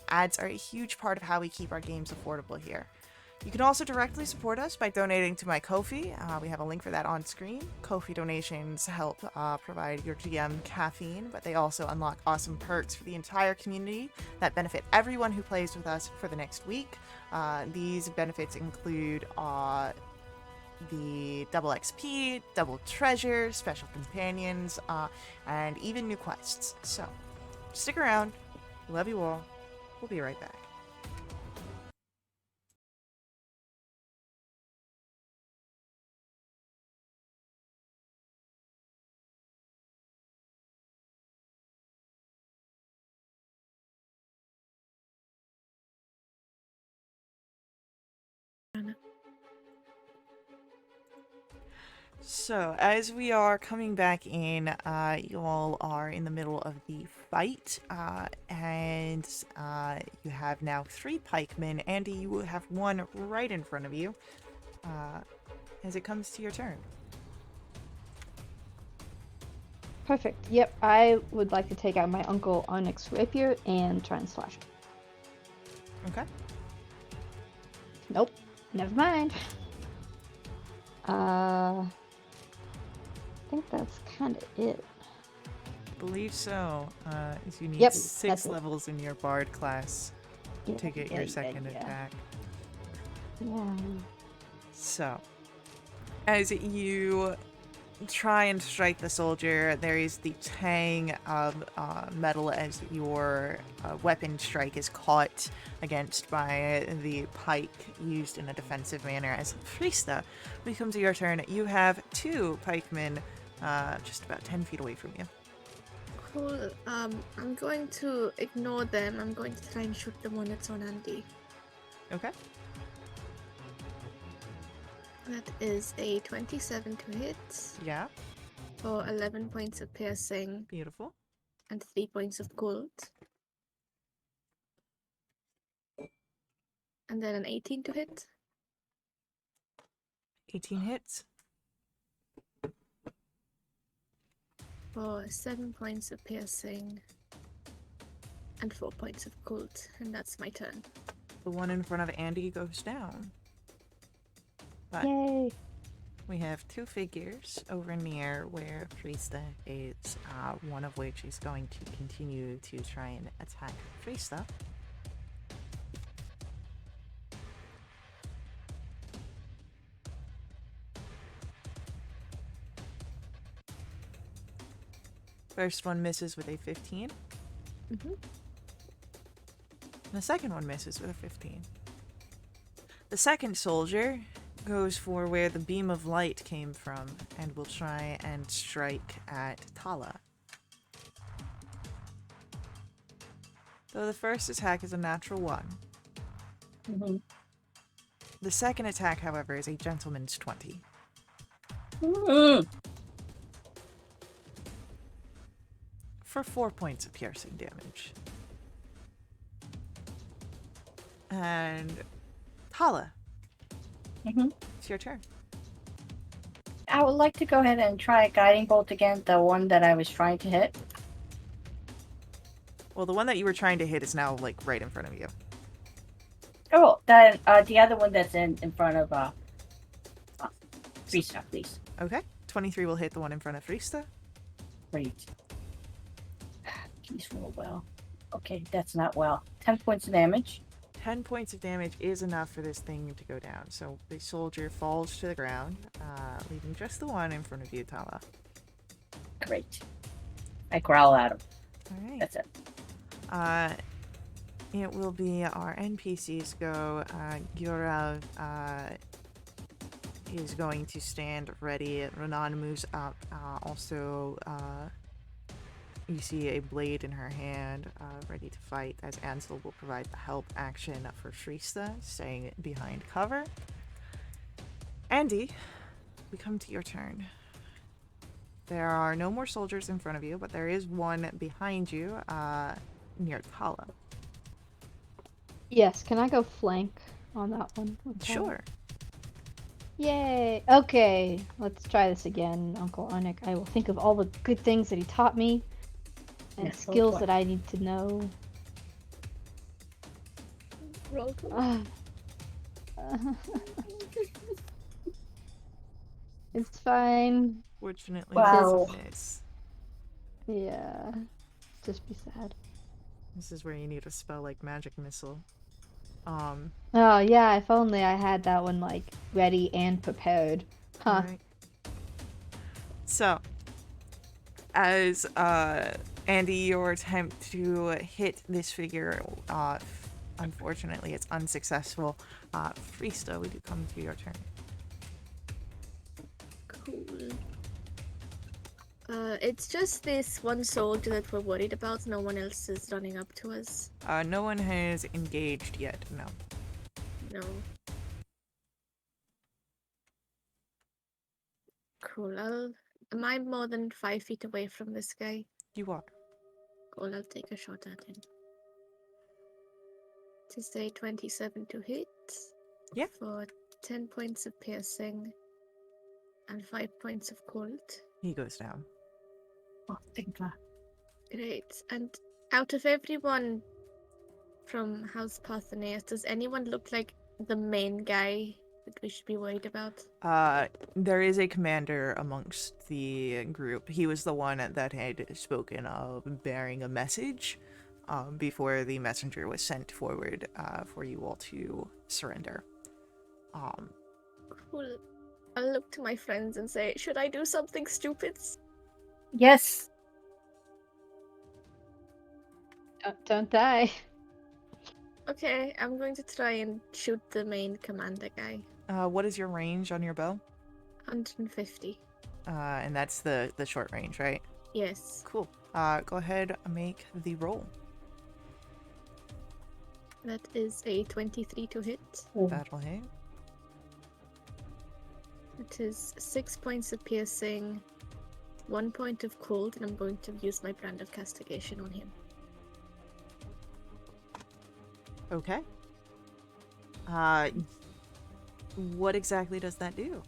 Ads are a huge part of how we keep our games affordable here. You can also directly support us by donating to my Ko-fi. We have a link for that on screen. Ko-fi donations help provide your GM caffeine, but they also unlock awesome perks for the entire community that benefit everyone who plays with us for the next week. These benefits include the double XP, double treasure, special companions, and even new quests. So, stick around. Love you all. We'll be right back. So, as we are coming back in, you all are in the middle of the fight, and you have now 3 pikemen. Andy, you have one right in front of you as it comes to your turn. Perfect. Yep, I would like to take out my Uncle Onyx Rapier and try and slash him. Okay. Nope. Never mind. I think that's kind of it. Believe so. Is you need Yep, 6 that's it. levels in your bard class Yeah, to get yeah, your yeah, second yeah. attack. Yeah. So, as you try and strike the soldier, there is the tang of metal as your weapon strike is caught against by the pike used in a defensive manner. As Frista, we come to your turn. You have 2 pikemen just about 10 feet away from you. Cool. I'm going to ignore them. I'm going to try and shoot the one that's on Andy. Okay. That is a 27 to hit Yeah. for 11 points of piercing Beautiful. and 3 points of cold. And then an 18 to hit 18 hits. for 7 points of piercing and 4 points of cold. And that's my turn. The one in front of Andy goes down. But Yay. we have 2 figures over near where Frista is, one of which is going to continue to try and attack Frista. First one misses with a 15. Mm-hmm. The second one misses with a 15. The second soldier goes for where the beam of light came from and will try and strike at Tala. Though the first attack is a natural 1. Mm-hmm. The second attack, however, is a gentleman's 20. Mm-hmm. For 4 points of piercing damage. And Tala, Mm-hmm. it's your turn. I would like to go ahead and try a guiding bolt again, the one that I was trying to hit. Well, the one that you were trying to hit is now, like, right in front of you. Oh, then the other one that's in front of Frista, please. Okay. 23 will hit the one in front of Frista. Great. Please roll well. Okay, that's not well. 10 points of damage. 10 points of damage is enough for this thing to go down. So the soldier falls to the ground, leaving just the one in front of you, Tala. Great. I growl at him. All right. That's it. It will be our NPCs go. Gurav is going to stand ready. Renan moves up. Also, you see a blade in her hand, ready to fight, as Ansel will provide the help action for Frista, staying behind cover. Andy, we come to your turn. There are no more soldiers in front of you, but there is one behind you, near Tala. Yes, can I go flank on that one? Okay. Sure. Yay! Okay, let's try this again, Uncle Onyx. I will think of all the good things that he taught me and Yes, go skills for it. that I need to know. Roll call. It's fine. Fortunately, Wow. miss. Yeah. Just be sad. This is where you need a spell like Magic Missile. Oh yeah, if only I had that one like ready and prepared. Huh. Right. So, as Andy, your attempt to hit this figure, unfortunately, it's unsuccessful. Freesta, we do come to your turn. Cool. It's just this one soldier that we're worried about. No one else is running up to us. No one has engaged yet. No. No. Cool. Am I more than 5 feet away from this guy? You are. Cool, I'll take a shot at him. To say 27 to hit. Yeah. For 10 points of piercing and 5 points of cold. He goes down. Oh, thank God. Great. And out of everyone from House Parthenaeus, does anyone look like the main guy that we should be worried about? There is a commander amongst the group. He was the one that had spoken of bearing a message before the messenger was sent forward for you all to surrender. Cool. I'll look to my friends and say, should I do something stupid? Yes. Don't die. Okay, I'm going to try and shoot the main commander guy. What is your range on your bow? 150. And that's the short range, right? Yes. Cool. Go ahead, make the roll. That is a 23 to hit. That'll hit. It is 6 points of piercing, 1 point of cold, and I'm going to use my brand of castigation on him. Okay. What exactly does that do?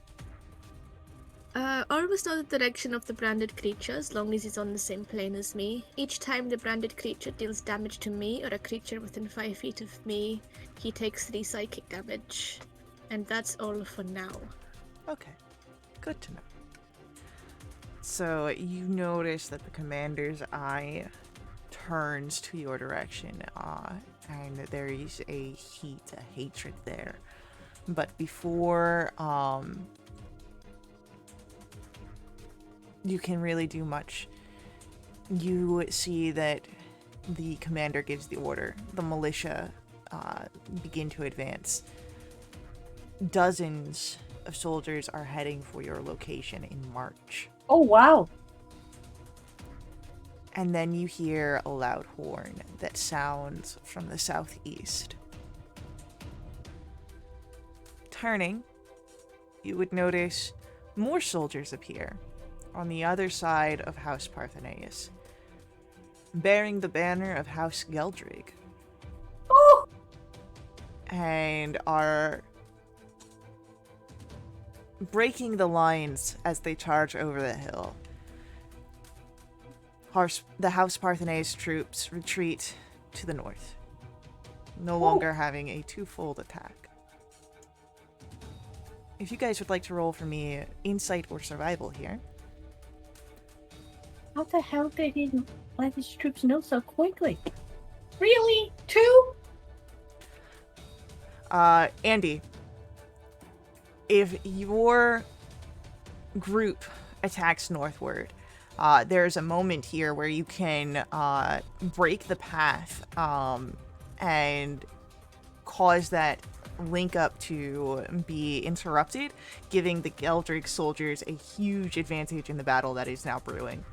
Always know the direction of the branded creature as long as he's on the same plane as me. Each time the branded creature deals damage to me or a creature within 5 feet of me, he takes 3 psychic damage. And that's all for now. Okay. Good to know. So you notice that the commander's eye turns to your direction, and there is a heat, a hatred there. But before you can really do much, you see that the commander gives the order. The militia begin to advance. Dozens of soldiers are heading for your location in March. Oh, wow. And then you hear a loud horn that sounds from the southeast. Turning, you would notice more soldiers appear on the other side of House Parthenaeus, bearing the banner of House Geldrig, Oh, and are breaking the lines as they charge over the hill. The House Parthenaeus troops retreat to the north, no longer having a twofold attack. If you guys would like to roll for me insight or survival here. how the hell did he let his troops know so quickly? Really? 2? Andy, if your group attacks northward, there's a moment here where you can break the path and cause that link up to be interrupted, giving the Geldrig soldiers a huge advantage in the battle that is now brewing.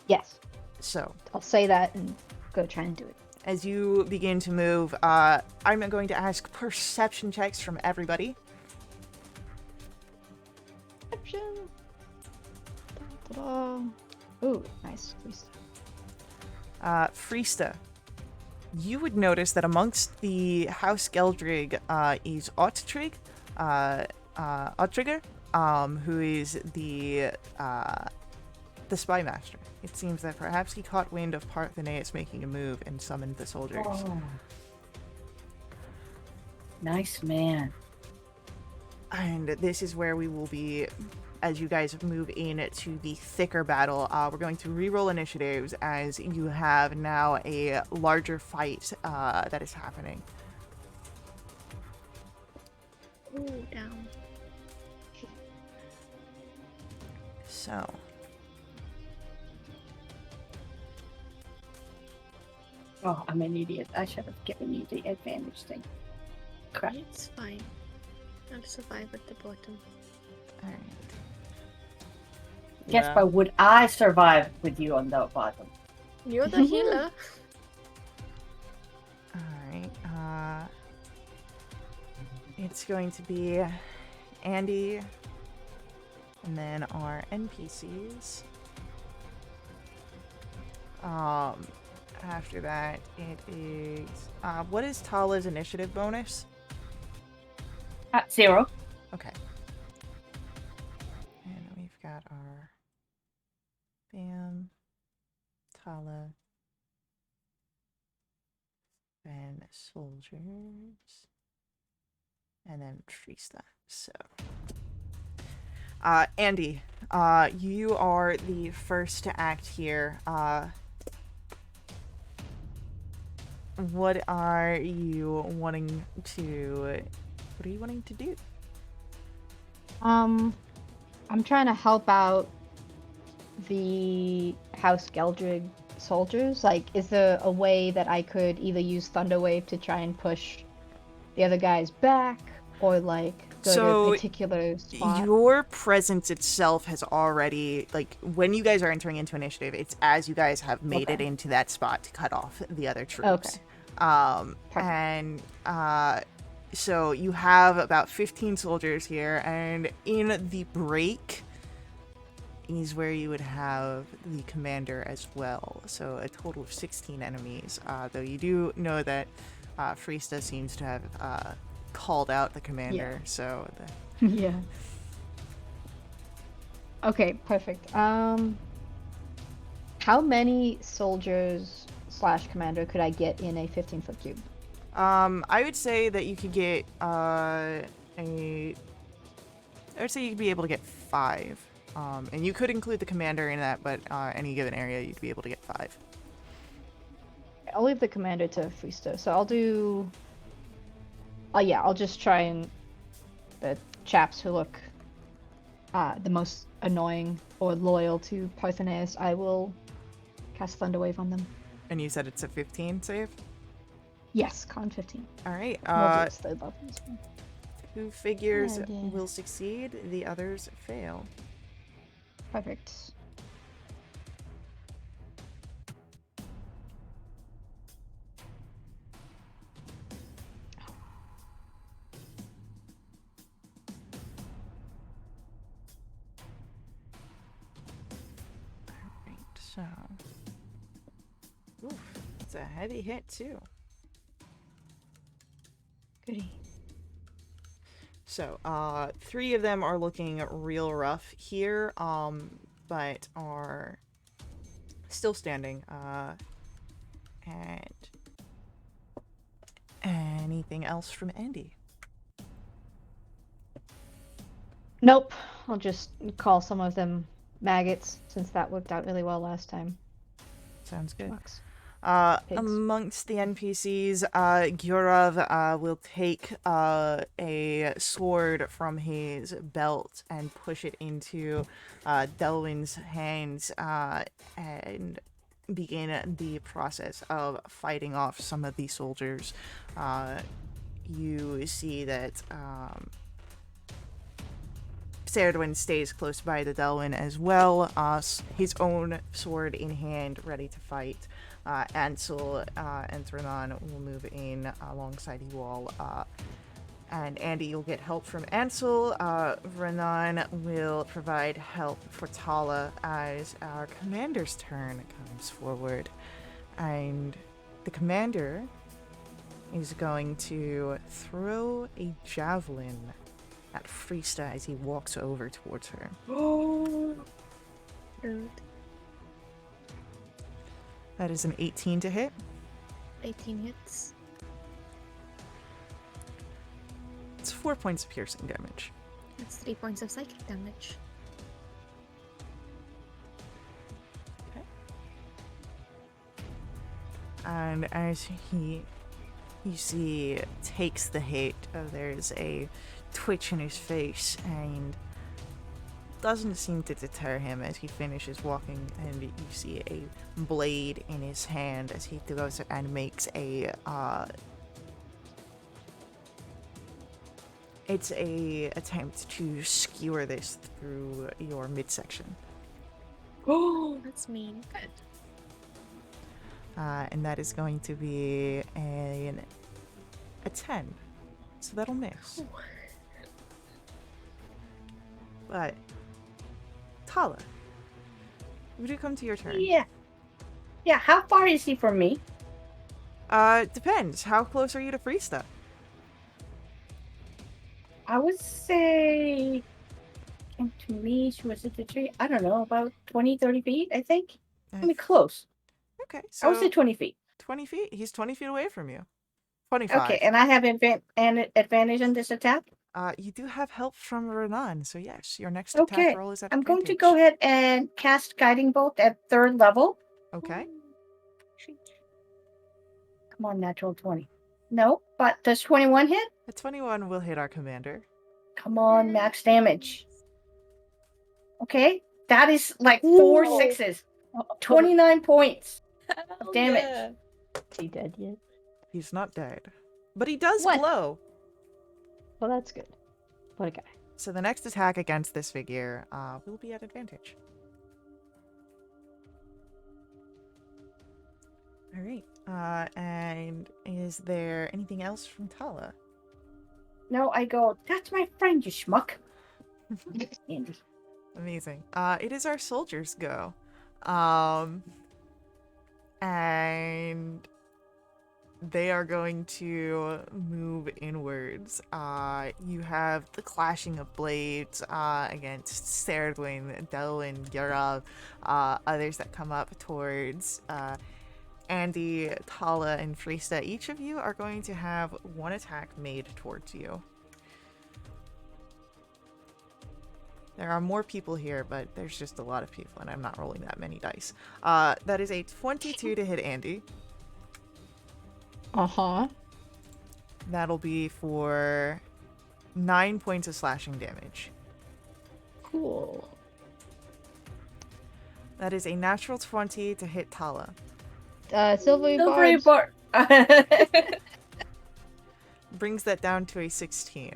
Yes, So, I'll say that and go try and do it. as you begin to move, I'm going to ask perception checks from everybody. Perception. Da-da-da. Ooh, nice. Freesta, you would notice that amongst the House Geldrig is Otttrigger, who is the spy master. It seems that perhaps he caught wind of Parthenaeus making a move and summoned the soldiers. Oh. Nice man. And this is where we will be, as you guys move in to the thicker battle. We're going to reroll initiatives as you have now a larger fight that is happening. Ooh, down. So, Oh, I'm an idiot. I should have given you the advantage thing. Crap. It's fine. I'll survive at the bottom. alright. Guess why would I survive with you on the bottom? You're the healer. Alright, it's going to be Andy, and then our NPCs. After that, it is, what is Tala's initiative bonus? 0. Okay. And we've got our Bam, Tala, then soldiers, and then Trista. So, Andy, you are the first to act here. What are you wanting to do? I'm trying to help out the House Geldrig soldiers. Like, is there a way that I could either use Thunderwave to try and push the other guys back, or like go to a particular spot? Your presence itself has already, like, when you guys are entering into initiative, it's as you guys have made it into that spot to cut off the other troops. Perfect. So you have about 15 soldiers here, and in the break is where you would have the commander as well. So a total of 16 enemies, though you do know that Frista seems to have called out the commander, so... Yeah. Okay, perfect. How many soldiers / commander could I get in a 15-foot cube? I would say that you could get I would say you'd be able to get 5. And you could include the commander in that, but any given area you'd be able to get 5. I'll leave the commander to Frista, so I'll do... Oh yeah, I'll just try and... The chaps who look the most annoying or loyal to Parthenaeus, I will cast Thunderwave on them. And you said it's a 15 save? Yes, con 15. Alright, It's third level. who figures Yeah. will succeed, the others fail. Perfect. Alright, so... Oof, it's a heavy hit too. Goody. So, 3 of them are looking real rough here, but are still standing. And anything else from Andy? Nope. I'll just call some of them maggots, since that worked out really well last time. Sounds good. Sucks. Pigs. Amongst the NPCs, Gyurav will take a sword from his belt and push it into Delwyn's hands and begin the process of fighting off some of the soldiers. You see that Serdwin stays close by the Delwyn as well, his own sword in hand, ready to fight. Ansel and Thranon will move in alongside you all. And Andy, you'll get help from Ansel. Renan will provide help for Tala as our commander's turn comes forward. And the commander is going to throw a javelin at Frista as he walks over towards her. Oh. Rude. That is an 18 to hit. 18 hits. It's 4 points of piercing damage. That's 3 points of psychic damage. Okay. And as he, you see, takes the hit, there's a twitch in his face and doesn't seem to deter him as he finishes walking, and you see a blade in his hand as he goes and makes a it's a attempt to skewer this through your midsection. Oh, that's mean. And that is going to be a 10. So that'll miss. Ooh. But Tala, would you come to your turn? Yeah. Yeah, how far is he from me? Depends. How close are you to Freesta? I would say... Came to me, she was at the tree. I don't know, about 20, 30 feet, I think. I mean, close. Okay, I so would say 20 feet. 20 feet? He's 20 feet away from you. 25. Okay, and I have an advantage on this attack? You do have help from Renan, so yes, your next Okay, attack roll is at I'm going to advantage. go ahead and cast Guiding Bolt at 3rd level. Okay. Come on, natural 20. No, but does 21 hit? A 21 will hit our commander. Come on, max damage. Okay, that is like 4 Ooh. 6s. 29 points Hell of damage. yeah. Is he dead yet? He's not dead. But he does What? glow. Well, that's good. What a guy. So the next attack against this figure will be at advantage. Alright. And is there anything else from Tala? No, I go, that's my friend, you schmuck. Andy. Amazing. It is our soldiers' go. And they are going to move inwards. You have the clashing of blades against Serdwin, Delwyn, Yurav, others that come up towards Andy, Tala, and Freesta. Each of you are going to have one attack made towards you. There are more people here, but there's just a lot of people, and I'm not rolling that many dice. That is a 22 to hit Andy. Uh-huh. That'll be for 9 points of slashing damage. Cool. That is a natural 20 to hit Tala. Silvery Silvery Bards. bar. Brings that down to a 16.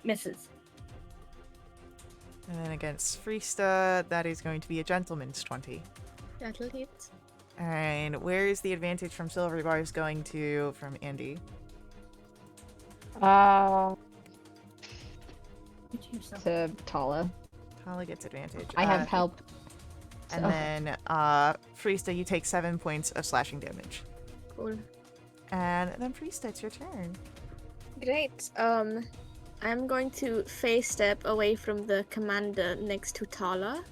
Misses. And then against Freesta, that is going to be a gentleman's 20. That'll hit. And where is the advantage from Silvery Bars going to from Andy? To Tala. Tala gets advantage. I have help. And so- then Freesta, you take 7 points of slashing damage. Cool. And then Freesta, it's your turn. Great. I'm going to phase step away from the commander next to Tala,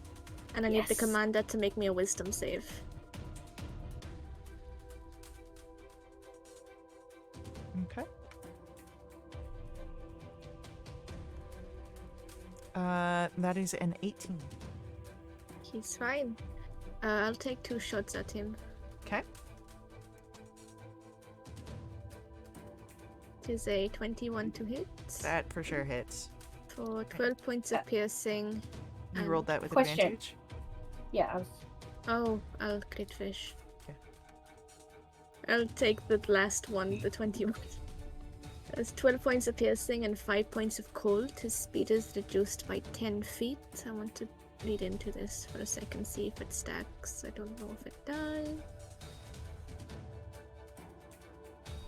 and I need the Yes. commander to make me a wisdom save. Okay. That is an 18. He's fine. I'll take 2 shots at him. Okay. It is a 21 to hit That for sure hits. for 12 points of piercing. You And- rolled that with Question. advantage? Yeah, I was... Oh, I'll crit fish. Okay. I'll take the last one, the 21. That's 12 points of piercing and 5 points of cold. His speed is reduced by 10 feet. I want to read into this for a second, see if it stacks. I don't know if it does.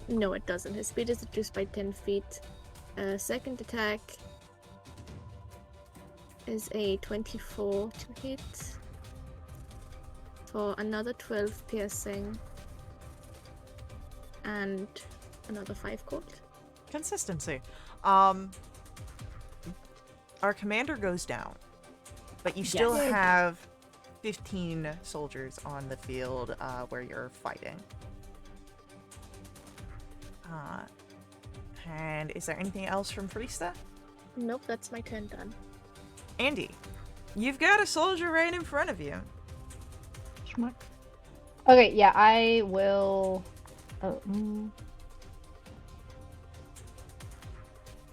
No, it doesn't. His speed is reduced by 10 feet. Second attack is a 24 to hit for another 12 piercing and another 5 cold. Consistency. Our commander goes down, but you still Yes. have 15 soldiers on the field where you're fighting. And is there anything else from Freesta? Nope, that's my turn done. Andy, you've got a soldier right in front of you. Schmuck. Okay, yeah, I will. Oh,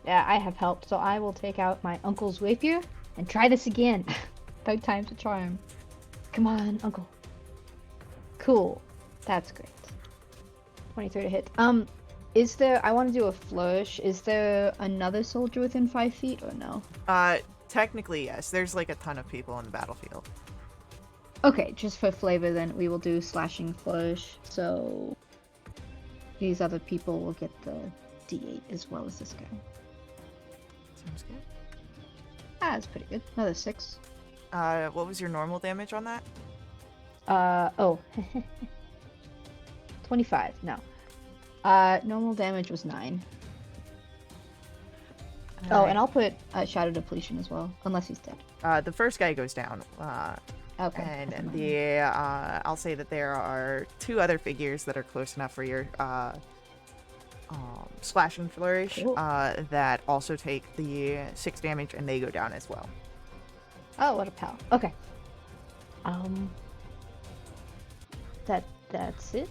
I have helped, so I will take out my uncle's rapier and try this again. Third time's a charm. Come on, uncle. Cool. That's great. 23 to hit. Is there? I want to do a flourish. Is there another soldier within 5 feet or no? Technically, yes. There's like a ton of people on the battlefield. Okay, just for flavor, then we will do slashing flourish. So these other people will get the D8 as well as this guy. Sounds good. Ah, that's pretty good. Another 6. What was your normal damage on that? Oh. 25, no. Normal damage was 9. Oh, and I'll put Shadow Depletion as well, unless he's dead. The first guy goes down. Okay. And I'll say that there are 2 other figures that are close enough for your slashing flourish Cool. that also take the 6 damage, and they go down as well. Oh, what a pal. Okay. That's it.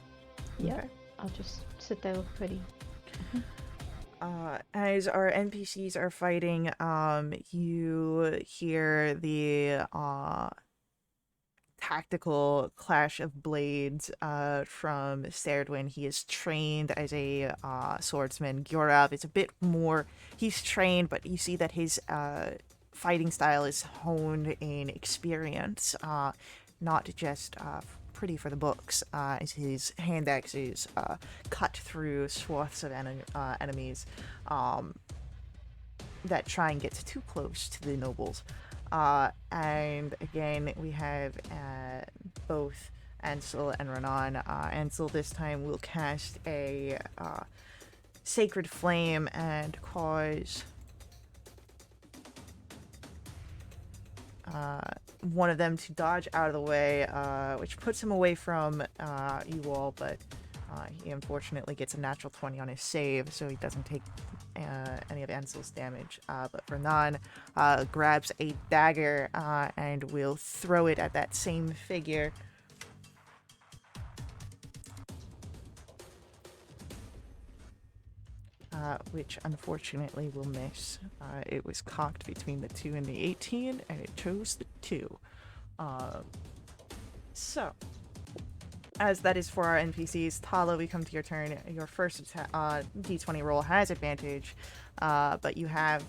Yeah. Okay. I'll just sit there ready. As our NPCs are fighting, you hear the tactical clash of blades from Serdwin. He is trained as a swordsman. Gyorav is a bit more, he's trained, but you see that his fighting style is honed in experience, not just pretty for the books, as his hand axes cut through swaths of enemies that try and get too close to the nobles. And again, we have both Ansel and Renan. Ansel this time will cast a Sacred Flame and cause one of them to dodge out of the way, which puts him away from you all, but he unfortunately gets a natural 20 on his save, so he doesn't take any of Ansel's damage. But Renan grabs a dagger and will throw it at that same figure. Which unfortunately will miss. It was cocked between the 2 and the 18, and it chose the 2. So, as that is for our NPCs, Tala, we come to your turn. Your first D20 roll has advantage, but you have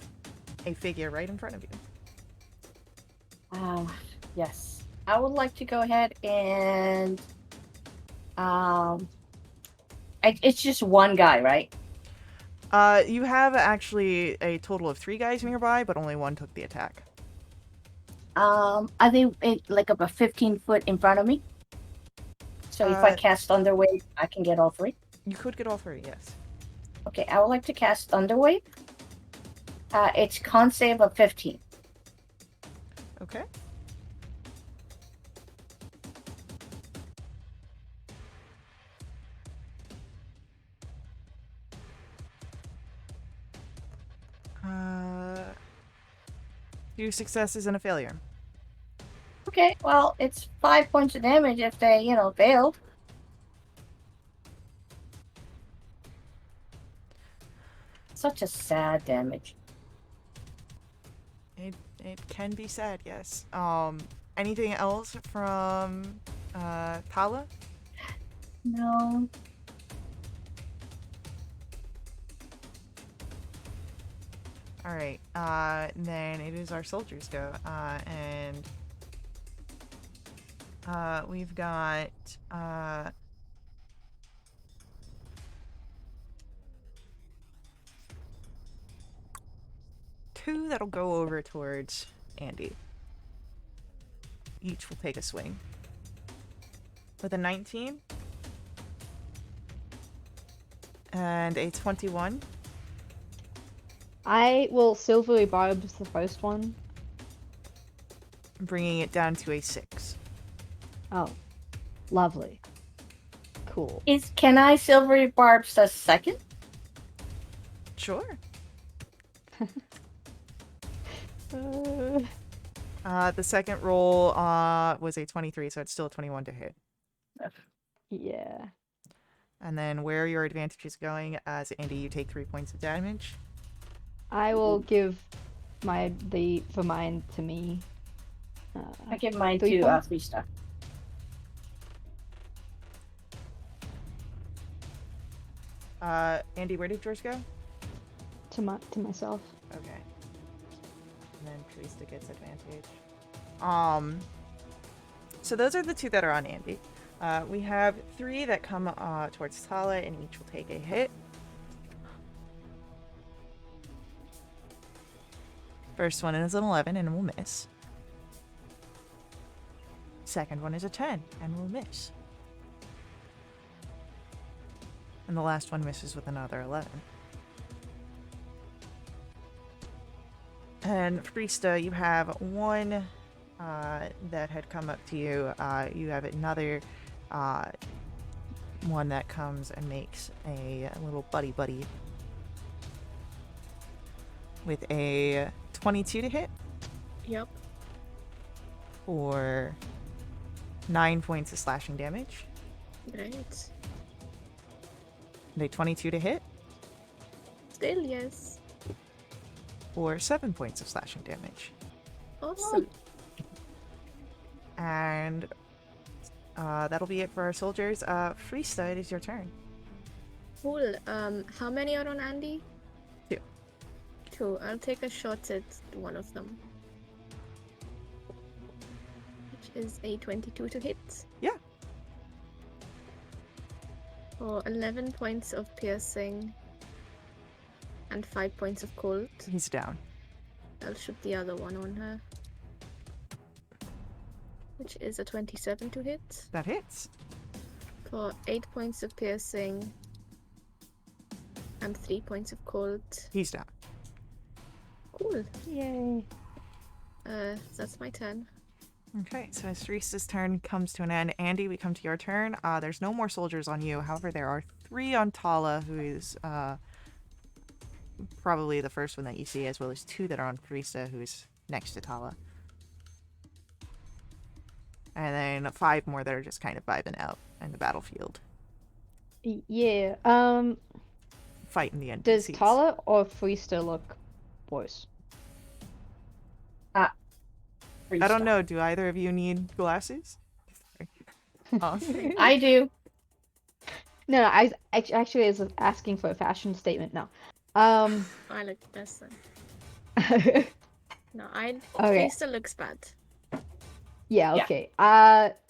a figure right in front of you. Yes. I would like to go ahead and it's just one guy, right? You have actually a total of 3 guys nearby, but only one took the attack. Are they like about 15 foot in front of me? So if I cast Thunderwave, I can get all 3? You could get all 3, yes. Okay, I would like to cast Thunderwave. It's con save of 15. Okay. Two successes and a failure. Okay, well, it's 5 points of damage if they, failed. Such a sad damage. It can be said, yes. Anything else from Tala? No. Alright, then it is our soldiers go, and we've got, two that'll go over towards Andy. Each will take a swing. With a 19 and a 21. I will silvery barbs the first one. Bringing it down to a 6. Oh, lovely. Cool. Can I silvery barbs the second? Sure. The second roll was a 23, so it's still a 21 to hit. Yeah. And then where your advantage is going, as Andy, you take 3 points of damage. I will give for mine to me. I give mine 3 to points. Frista. Andy, where did yours go? To myself. Okay. And then Trista gets advantage. So those are the 2 that are on Andy. We have 3 that come towards Tala, and each will take a hit. First one is an 11 and will miss. Second one is a 10 and will miss. And the last one misses with another 11. And Frista, you have 1 that had come up to you. You have another one that comes and makes a little buddy with a 22 to hit Yep. for 9 points of slashing damage. Great. And a 22 to hit Still, yes. for 7 points of slashing damage. Awesome. And that'll be it for our soldiers. Frista, it is your turn. Cool. How many are on Andy? 2. 2. I'll take a shot at one of them. Which is a 22 to hit. Yeah. For 11 points of piercing and 5 points of cold. He's down. I'll shoot the other one on her. Which is a 27 to hit. That hits. For 8 points of piercing and 3 points of cold. He's down. Cool. Yay. That's my turn. Okay, so as Frista's turn comes to an end, Andy, we come to your turn. There's no more soldiers on you. However, there are 3 on Tala, who is probably the first one that you see, as well as 2 that are on Frista, who is next to Tala. And then 5 more that are just kind of vibing out in the battlefield, Yeah. fighting the NPCs. Does Tala or Freesta look worse? I don't know. Do either of you need glasses? I do. No, I actually was asking for a fashion statement. No. I look best then. No, Okay. Krista looks bad. Yeah, Yeah. okay.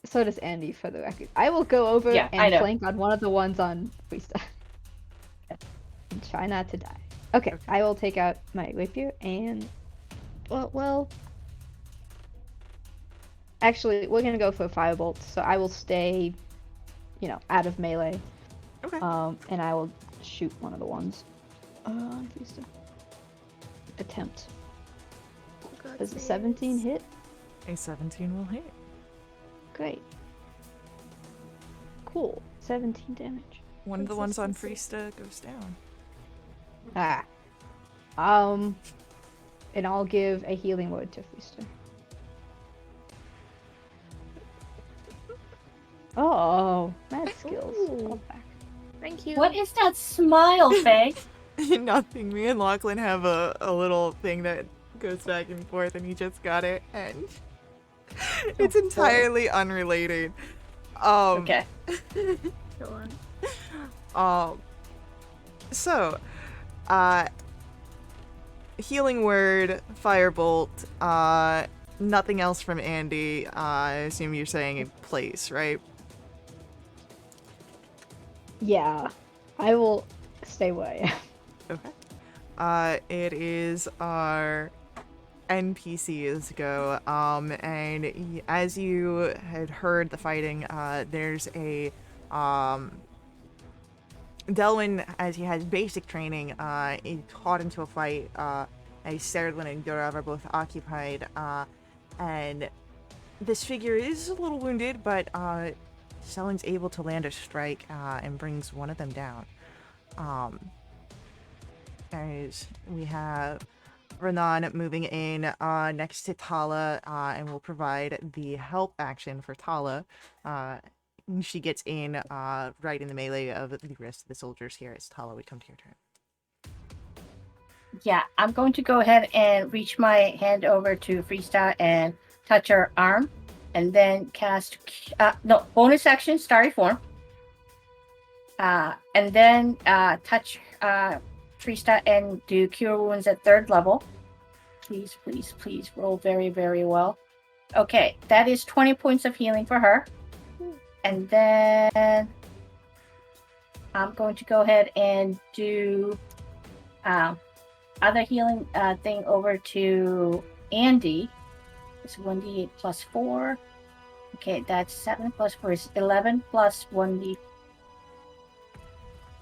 So does Andy, for the record. I will go over Yeah, I and know. flank on one of the ones on Freesta. And try not to die. Okay, I will take out my rapier and... Well... Actually, we're gonna go for a firebolt, so I will stay, out of melee. Okay. And I will shoot one of the ones. On Freesta. Attempt. Does a 17 hit? A 17 will hit. Great. Cool. 17 damage. One of the ones on Consistency. Frista goes down. And I'll give a healing word to Freesta. Oh, mad skills. Ooh. Fall back. Thank you. What is that smile, Faye? Nothing. Me and Lachlan have a little thing that goes back and forth, and he just got it, and it's entirely unrelated. Okay. Go on. So, healing word, firebolt, nothing else from Andy. I assume you're saying in place, right? Yeah, I will stay where I am. Okay. It is our NPCs go. And as you had heard the fighting, there's a Delwyn, as he has basic training, is caught into a fight. As Serlin and Yorav are both occupied, and this figure is a little wounded, but Selin's able to land a strike and brings one of them down. As we have Renan moving in next to Tala, and will provide the help action for Tala. She gets in right in the melee of the rest of the soldiers here. As Tala, we come to your turn. Yeah, I'm going to go ahead and reach my hand over to Freesta and touch her arm, and then cast. No, bonus action, Starry Form. And then touch Freesta and do Cure Wounds at 3rd level. Please, please, please roll very, very well. Okay, that is 20 points of healing for her. And then I'm going to go ahead and do other healing thing over to Andy. It's 1d8 plus 4. Okay, that's 7 plus 4 is 11 plus 1d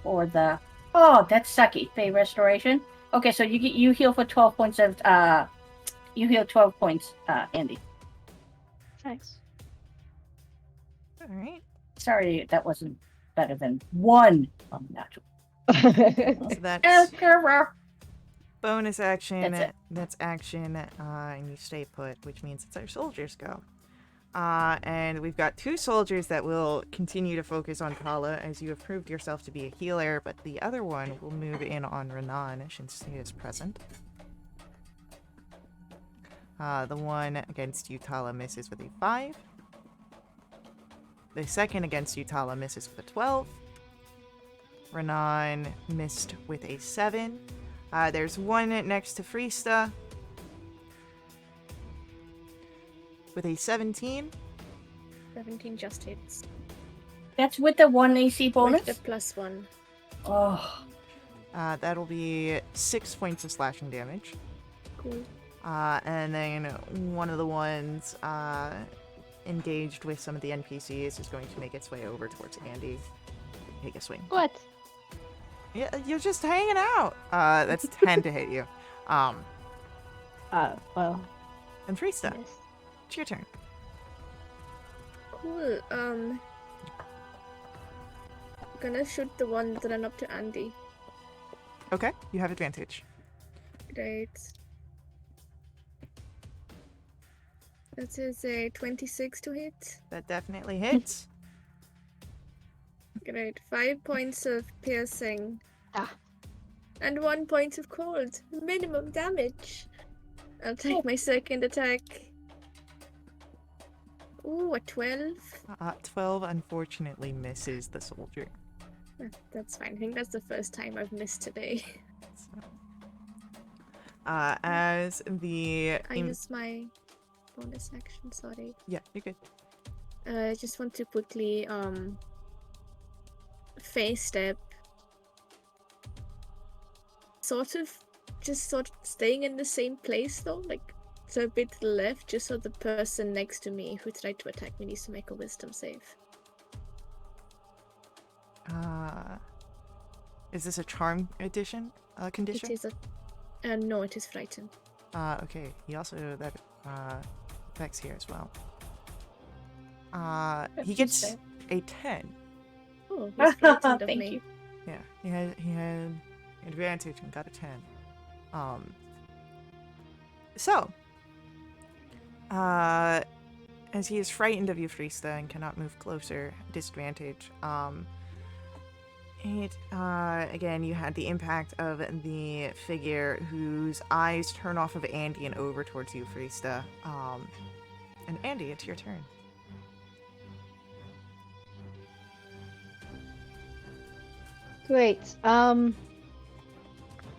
for the... Oh, that's sucky. Fey Restoration. Okay, so you heal for 12 points of... you heal 12 points, Andy. Thanks. All right. Sorry, that wasn't better than 1 unnatural. So that's bonus action. That's it. That's action, and you stay put, which means it's our soldiers go. And we've got 2 soldiers that will continue to focus on Kala as you have proved yourself to be a healer, but the other one will move in on Renan since he is present. The one against you, Tala, misses with a 5. The second against you, Tala, misses with a 12. Renan missed with a 7. There's one next to Freesta with a 17. 17 just hits. That's with the 1 AC bonus? With the +1. Oh. That'll be 6 points of slashing damage. Cool. And then one of the ones engaged with some of the NPCs is going to make its way over towards Andy. Take a swing. What? Yeah, you're just hanging out. That's 10 to hit you. Well. And Freesta, Yes. it's your turn. Cool. Gonna shoot the one that ran up to Andy. Okay, you have advantage. Great. That is a 26 to hit. That definitely hits. Great. 5 points of piercing. Ah. And 1 point of cold. Minimum damage. I'll take my second attack. Ooh, a 12. 12 unfortunately misses the soldier. That's fine. I think that's the first time I've missed today. So, as the... I use my bonus action, sorry. Yeah, you're good. I just want to quickly face step. Sort of staying in the same place though, like so a bit to the left, just so the person next to me who tried to attack me needs to make a wisdom save. Is this a charm condition? It is a no, it is frightened. Okay. He also that affects here as well. He gets a 10. Oh, he's frightened of Thank me. you. Yeah, he had advantage and got a 10. So, as he is frightened of you, Freesta, and cannot move closer, disadvantage. Again, you had the impact of the figure whose eyes turn off of Andy and over towards you, Freesta. And Andy, it's your turn. Great.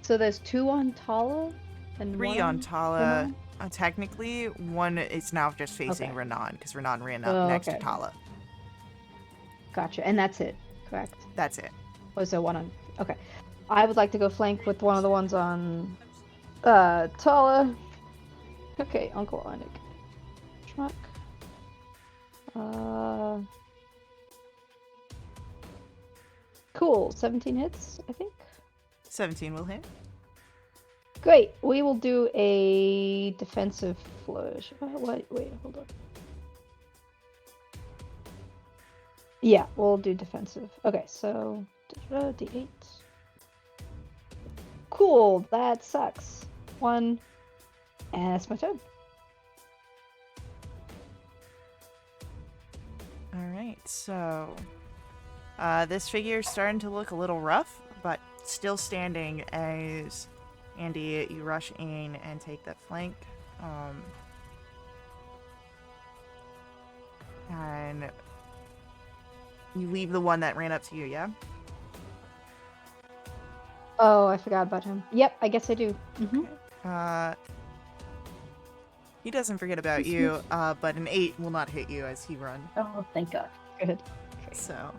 So there's 2 on Tala and 3 1 on Tala. Renan? Technically, 1 is now just facing Okay. Renan, because Renan ran up Oh, next to okay. Tala. Gotcha. And that's it, correct? That's it. Was there one on? Okay. I would like to go flank with one of the ones on Tala. Okay, Uncle Onik. Truck. Cool. 17 hits, I think. 17 will hit. Great. We will do a defensive flourish. Wait, hold on. Yeah, we'll do defensive. Okay, so D8. Cool, that sucks. 1, and that's my turn. Alright, so this figure is starting to look a little rough, but still standing as Andy, you rush in and take that flank. And you leave the one that ran up to you, yeah? Oh, I forgot about him. Yep, I guess I do. Mm-hmm. He doesn't forget about you, but an 8 will not hit you as he runs. Oh, thank God. Good. So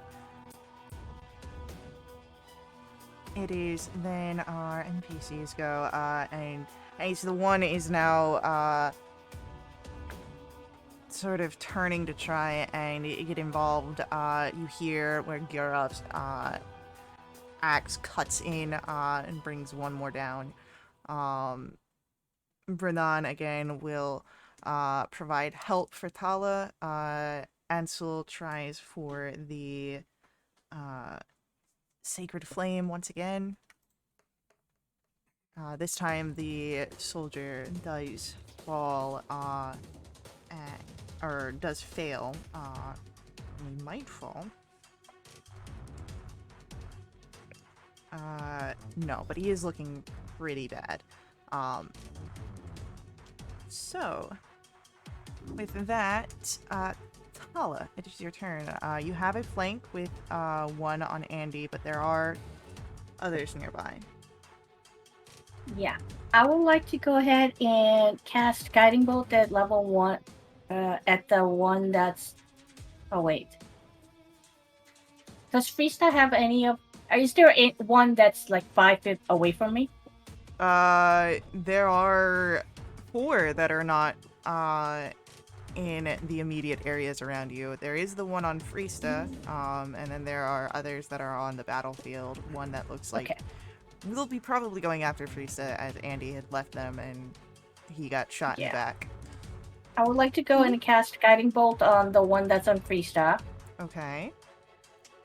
it is then our NPCs go, and so the one is now sort of turning to try and get involved. You hear where Gyrov's axe cuts in and brings one more down. Brenan again will provide help for Tala. Ansel tries for the Sacred Flame once again. This time the soldier does fall, or does fail. He might fall. No, but he is looking pretty bad. So, with that, Tala, it is your turn. You have a flank with one on Andy, but there are others nearby. Yeah. I would like to go ahead and cast Guiding Bolt at level 1, at the one that's... Oh, wait. Does Freesta have any of... Is there one that's like 5 feet away from me? There are 4 that are not in the immediate areas around you. There is the one on Freesta, and then there are others that are on the battlefield. One that looks like we'll be probably going after Freesta, as Andy had left them and he got shot in the back. I would like to go and cast Guiding Bolt on the one that's on Freesta. Okay.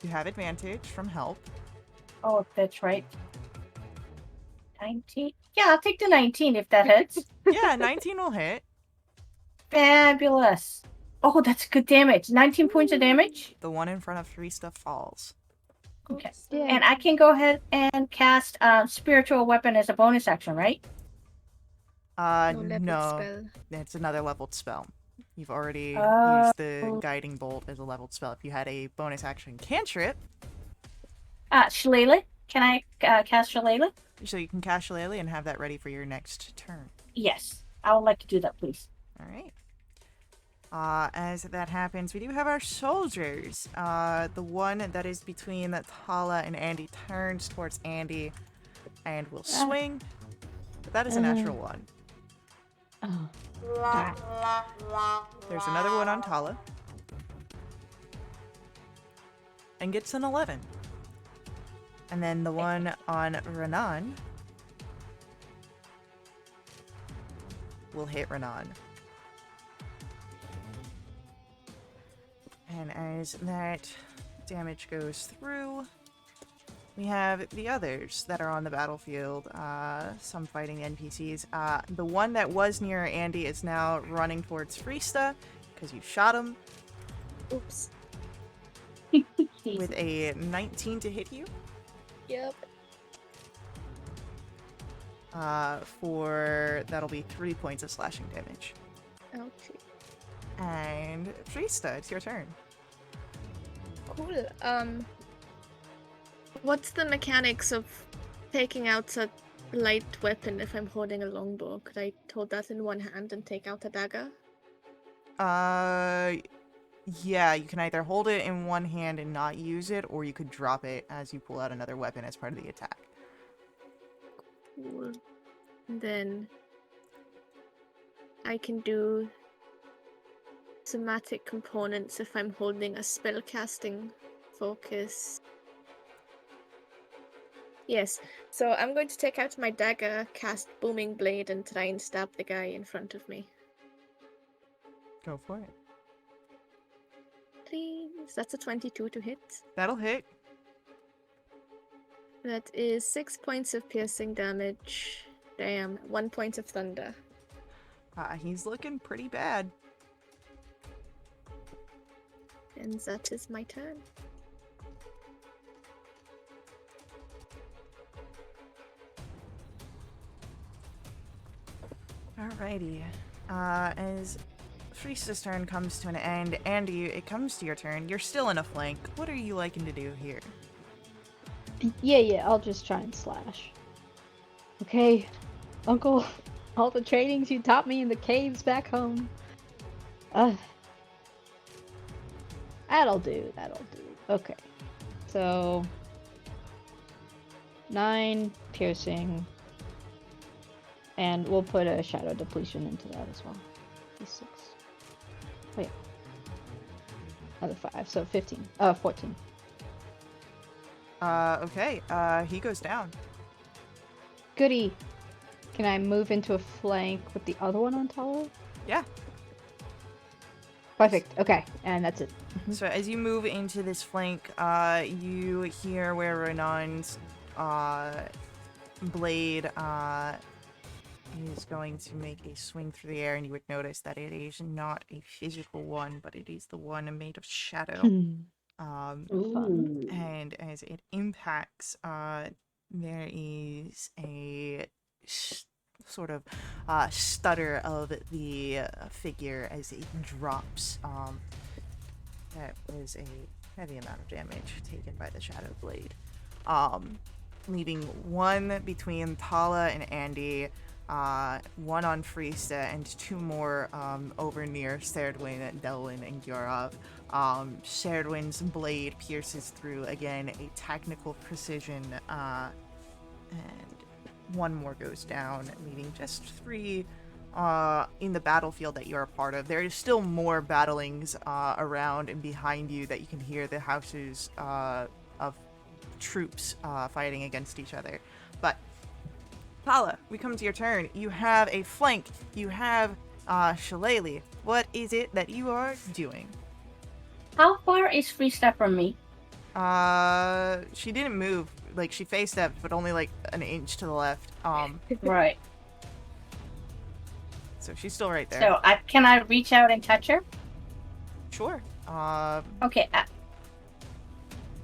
You have advantage from help. Oh, that's right. 19? Yeah, I'll take the 19 if that hits. Yeah, 19 will hit. Fabulous. Oh, that's good damage. 19 points of damage? The one in front of Freesta falls. Okay. Yeah. And I can go ahead and cast Spiritual Weapon as a bonus action, right? leveled No. spell. It's another leveled spell. You've already Oh. used the Guiding Bolt as a leveled spell. If you had a bonus action cantrip, Shillelagh. Can I cast Shillelagh? so you can cast Shillelagh and have that ready for your next turn. Yes. I would like to do that, please. All right. As that happens, we do have our soldiers. The one that is between Tala and Andy turns towards Andy and will swing. But that is a natural one. Oh. There's another one on Tala. And gets an 11. And then the one on Renan will hit Renan. And as that damage goes through, we have the others that are on the battlefield, some fighting NPCs. The one that was near Andy is now running towards Freesta, because you shot him, Oops. with a 19 to hit you. Yep. That'll be 3 points of slashing damage. Ouchie. And Freesta, it's your turn. Cool. What's the mechanics of taking out a light weapon if I'm holding a longbow? Could I hold that in one hand and take out a dagger? Yeah, you can either hold it in one hand and not use it, or you could drop it as you pull out another weapon as part of the attack. Cool. And then I can do somatic components if I'm holding a spellcasting focus. Yes, so I'm going to take out my dagger, cast Booming Blade, and try and stab the guy in front of me. Go for it. Please. That's a 22 to hit. That'll hit. That is 6 points of piercing damage. Damn, 1 point of thunder. He's looking pretty bad. And that is my turn. Alrighty. As Friesta's turn comes to an end, Andy, it comes to your turn. You're still in a flank. What are you liking to do here? Yeah, I'll just try and slash. Okay, Uncle, all the trainings you taught me in the caves back home. That'll do. Okay, so 9 piercing, and we'll put a shadow depletion into that as well. D6. Oh yeah. Another 5, so 15. 14. Okay. He goes down. Goody. Can I move into a flank with the other one on Tala? Yeah. Perfect. Okay, and that's it. So as you move into this flank, you hear where Renan's blade is going to make a swing through the air, and you would notice that it is not a physical one, but it is the one made of shadow. Fun. And as it impacts, there is a sort of stutter of the figure as it drops. That was a heavy amount of damage taken by the shadow blade, leaving one between Tala and Andy, one on Friesta, and 2 more over near Serdwin, Delwyn, and Gyorov. Serdwin's blade pierces through again a technical precision, and 1 more goes down, leaving just 3 in the battlefield that you're a part of. There is still more battlings around and behind you that you can hear the houses of troops fighting against each other. But Tala, we come to your turn. You have a flank. You have Shillelagh. What is it that you are doing? How far is Friesta from me? She didn't move. Like, she face-stepped, but only like an inch to the left. Right. So she's still right there. So can I reach out and touch her? Sure. Okay.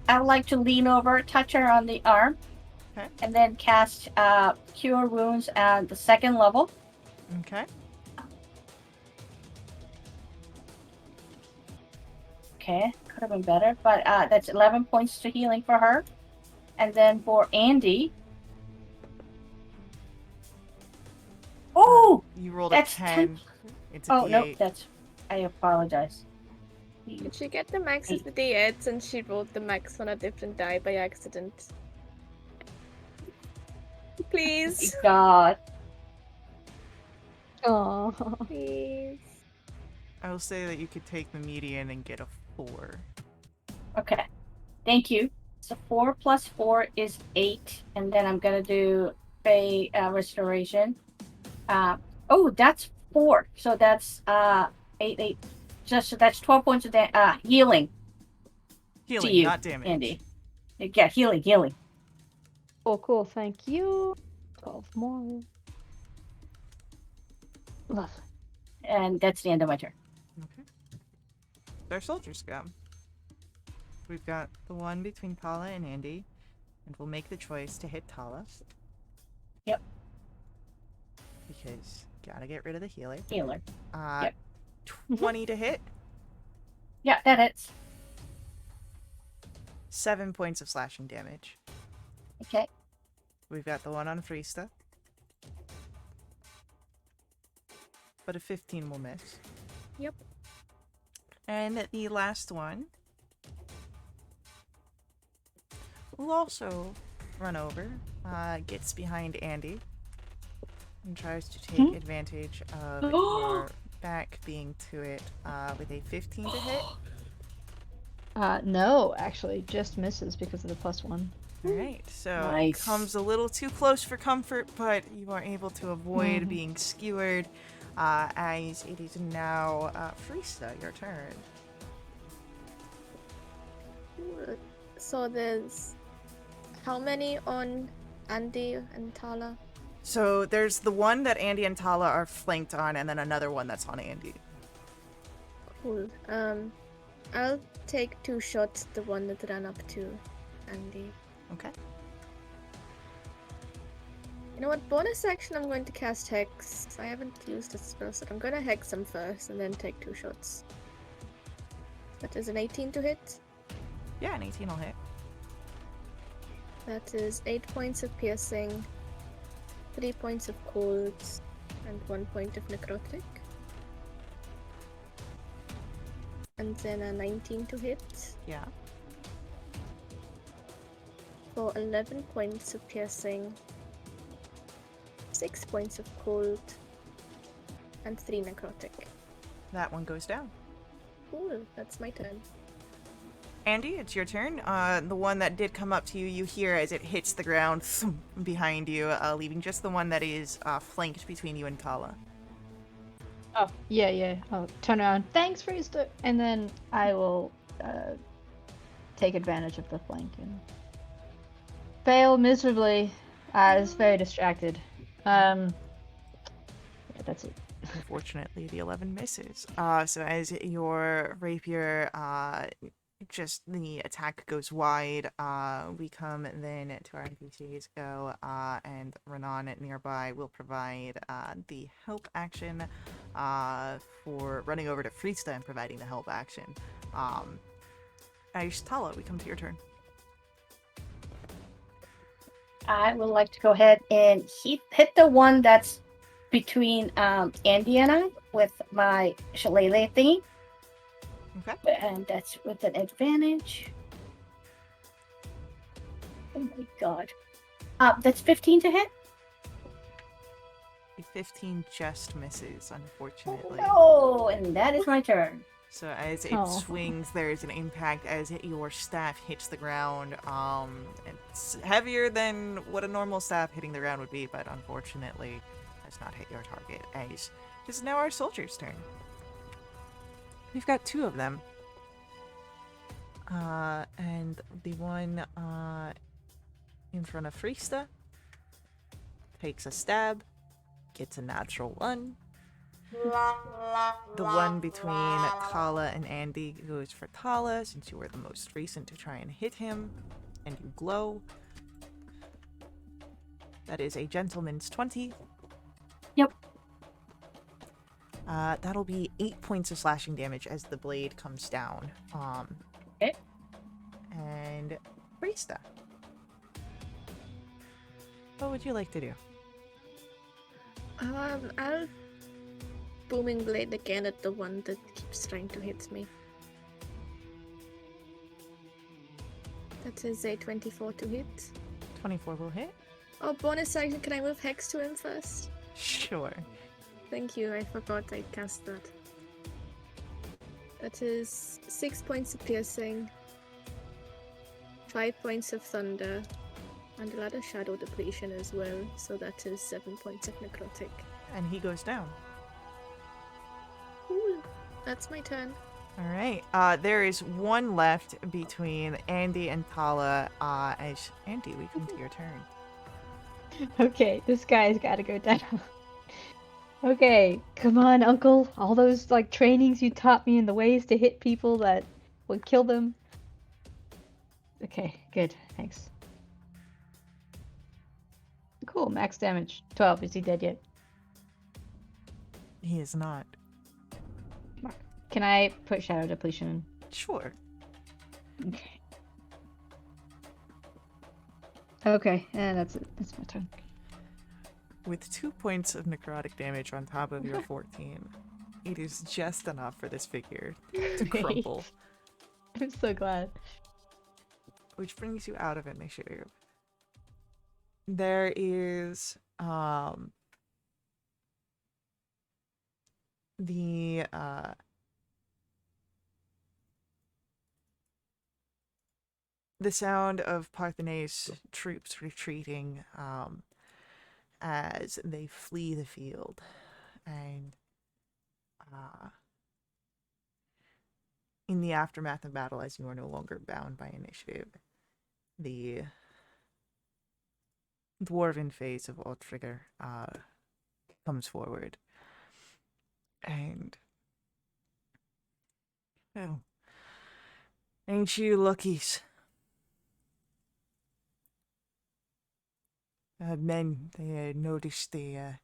I would like to lean over, touch her on the arm, Okay. and then cast Cure Wounds at the 2nd level. Okay. Okay, could have been better, but that's 11 points to healing for her. And then for Andy. Oh! You rolled That's a 10. It's a Oh, D8. no, that's... I apologize. Did she get the max as the D8 and she rolled the max on a different die by accident? Please. God. Oh. Please. I will say that you could take the median and get a 4. Okay. Thank you. So 4 plus 4 is 8. And then I'm going to do a restoration. Oh, that's 4. So that's 8. So that's 12 points of healing. Healing, to you, not damage. Andy. Yeah, healing. Cool. Thank you. 12 more. Lovely. And that's the end of my turn. Okay. Our soldiers go. We've got the one between Tala and Andy, and we'll make the choice to hit Tala. Yep. Because gotta get rid of the healer. Healer. Yep. 20 to hit. Yeah, that hits. 7 points of slashing damage. Okay. We've got the one on Friesta. But a 15 will miss. Yep. And the last one will also run over, gets behind Andy, and tries to take advantage of your back being to it with a 15 to hit. No, actually, just misses because of the +1. Alright, so Nice. it comes a little too close for comfort, but you are able to avoid being skewered, as it is now Friesta, your turn. So there's how many on Andy and Tala? So there's the one that Andy and Tala are flanked on, and then another one that's on Andy. Cool. I'll take 2 shots, the one that ran up to Andy. Okay. You know what? Bonus action, I'm going to cast Hex. I haven't used this spell, so I'm going to Hex him first and then take 2 shots. That is an 18 to hit. Yeah, an 18 will hit. That is 8 points of piercing, 3 points of cold, and 1 point of necrotic. And then a 19 to hit Yeah. for 11 points of piercing, 6 points of cold, and 3 necrotic. That one goes down. Cool, that's my turn. Andy, it's your turn. The one that did come up to you, you hear as it hits the ground behind you, leaving just the one that is flanked between you and Tala. Oh, yeah. I'll turn around. Thanks, Freester. And then I will take advantage of the flank and fail miserably. I was very distracted. Yeah, that's it. Unfortunately, the 11 misses. So as your rapier, just the attack goes wide, we come then to our NPCs go, and Renan nearby will provide the help action for running over to Freesta and providing the help action. Tala, we come to your turn. I would like to go ahead and hit the one that's between Andy and I with my shillelagh thingy. Okay. And that's with an advantage. Oh my god. That's 15 to hit? The 15 just misses, unfortunately. Oh, and that is my turn. So as it swings, there is an impact as your staff hits the ground. It's heavier than what a normal staff hitting the ground would be, but unfortunately does not hit your target. As it is now our soldier's turn. We've got 2 of them. And the one in front of Freesta takes a stab, gets a natural 1. The one between Tala and Andy goes for Tala, since you were the most recent to try and hit him, and you glow. That is a gentleman's 20. Yep. That'll be 8 points of slashing damage as the blade comes down. Okay. And Freesta, what would you like to do? I'll booming blade again at the one that keeps trying to hit me. That is a 24 to hit. 24 will hit? Oh, bonus action, can I move Hex to him first? Sure. Thank you, I forgot I cast that. That is 6 points of piercing, 5 points of thunder, and a lot of shadow depletion as well, so that is 7 points of necrotic. And he goes down. Cool, that's my turn. Alright, there is one left between Andy and Tala. As Andy, we come to your turn. Okay, this guy's gotta go down. Okay, come on, Uncle. All those trainings you taught me and the ways to hit people that would kill them. Okay, good. Thanks. Cool, max damage. 12. Is he dead yet? He is not. Can I put shadow depletion in? Sure. Okay. Okay, and that's it. That's my turn. With 2 points of necrotic damage on top of your 14, it is just enough for this figure to crumple. I'm so glad. Which brings you out of initiative. There is the sound of Parthenae's troops retreating as they flee the field, and in the aftermath of battle, as you are no longer bound by initiative, the dwarven face of Otrigger comes forward, and oh, ain't you luckies? men, they noticed the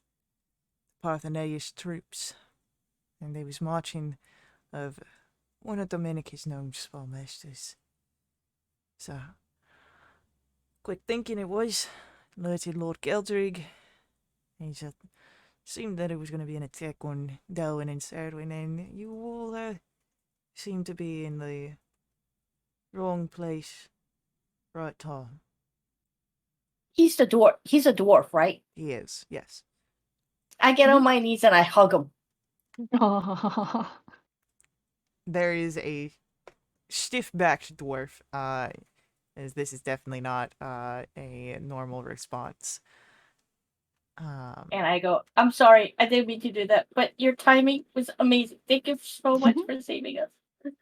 Parthenaeus troops, and they was marching of one of Dominica's known spellmasters. So, quick thinking it was, alerted Lord Geldrig. He said, seemed that it was going to be an attack on Delwyn and Sardwin, and you all seem to be in the wrong place, right time. He's the dwarf. He's a dwarf, right? He is, yes. I get on my knees and I hug him. There is a stiff-backed dwarf, as this is definitely not a normal response. And I go, I'm sorry, I didn't mean to do that, but your timing was amazing. Thank you so much for saving us. Of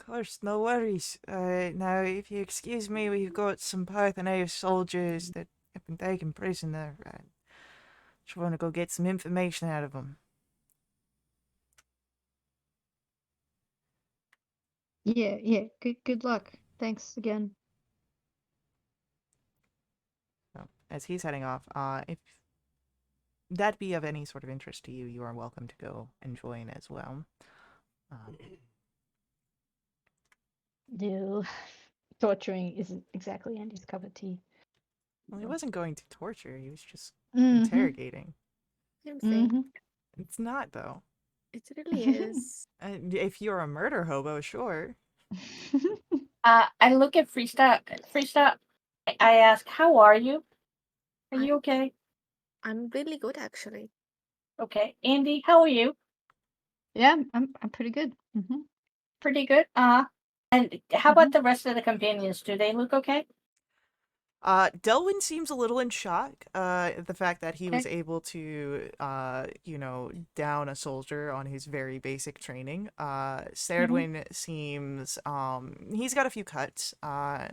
course, no worries. Now, if you excuse me, we've got some Parthenaeus soldiers that have been taken prisoner. Just want to go get some information out of them. Yeah. Good luck. Thanks again. So, as he's heading off, if that be of any sort of interest to you, you are welcome to go and join as well. No. Torturing isn't exactly Andy's cup of tea. Well, he wasn't going to torture, he was just Mhm. interrogating. Same thing. Mhm. It's not, though. It really is. If you're a murder hobo, sure. I look at Freesta. Freesta, I ask, how are you? Are you okay? I'm really good, actually. Okay. Andy, how are you? Yeah, I'm pretty good. Pretty good. And how about the rest of the companions? Do they look okay? Delwyn seems a little in shock at the fact that he was Okay. able to, down a soldier on his very basic training. Sardwin seems, he's got a few cuts,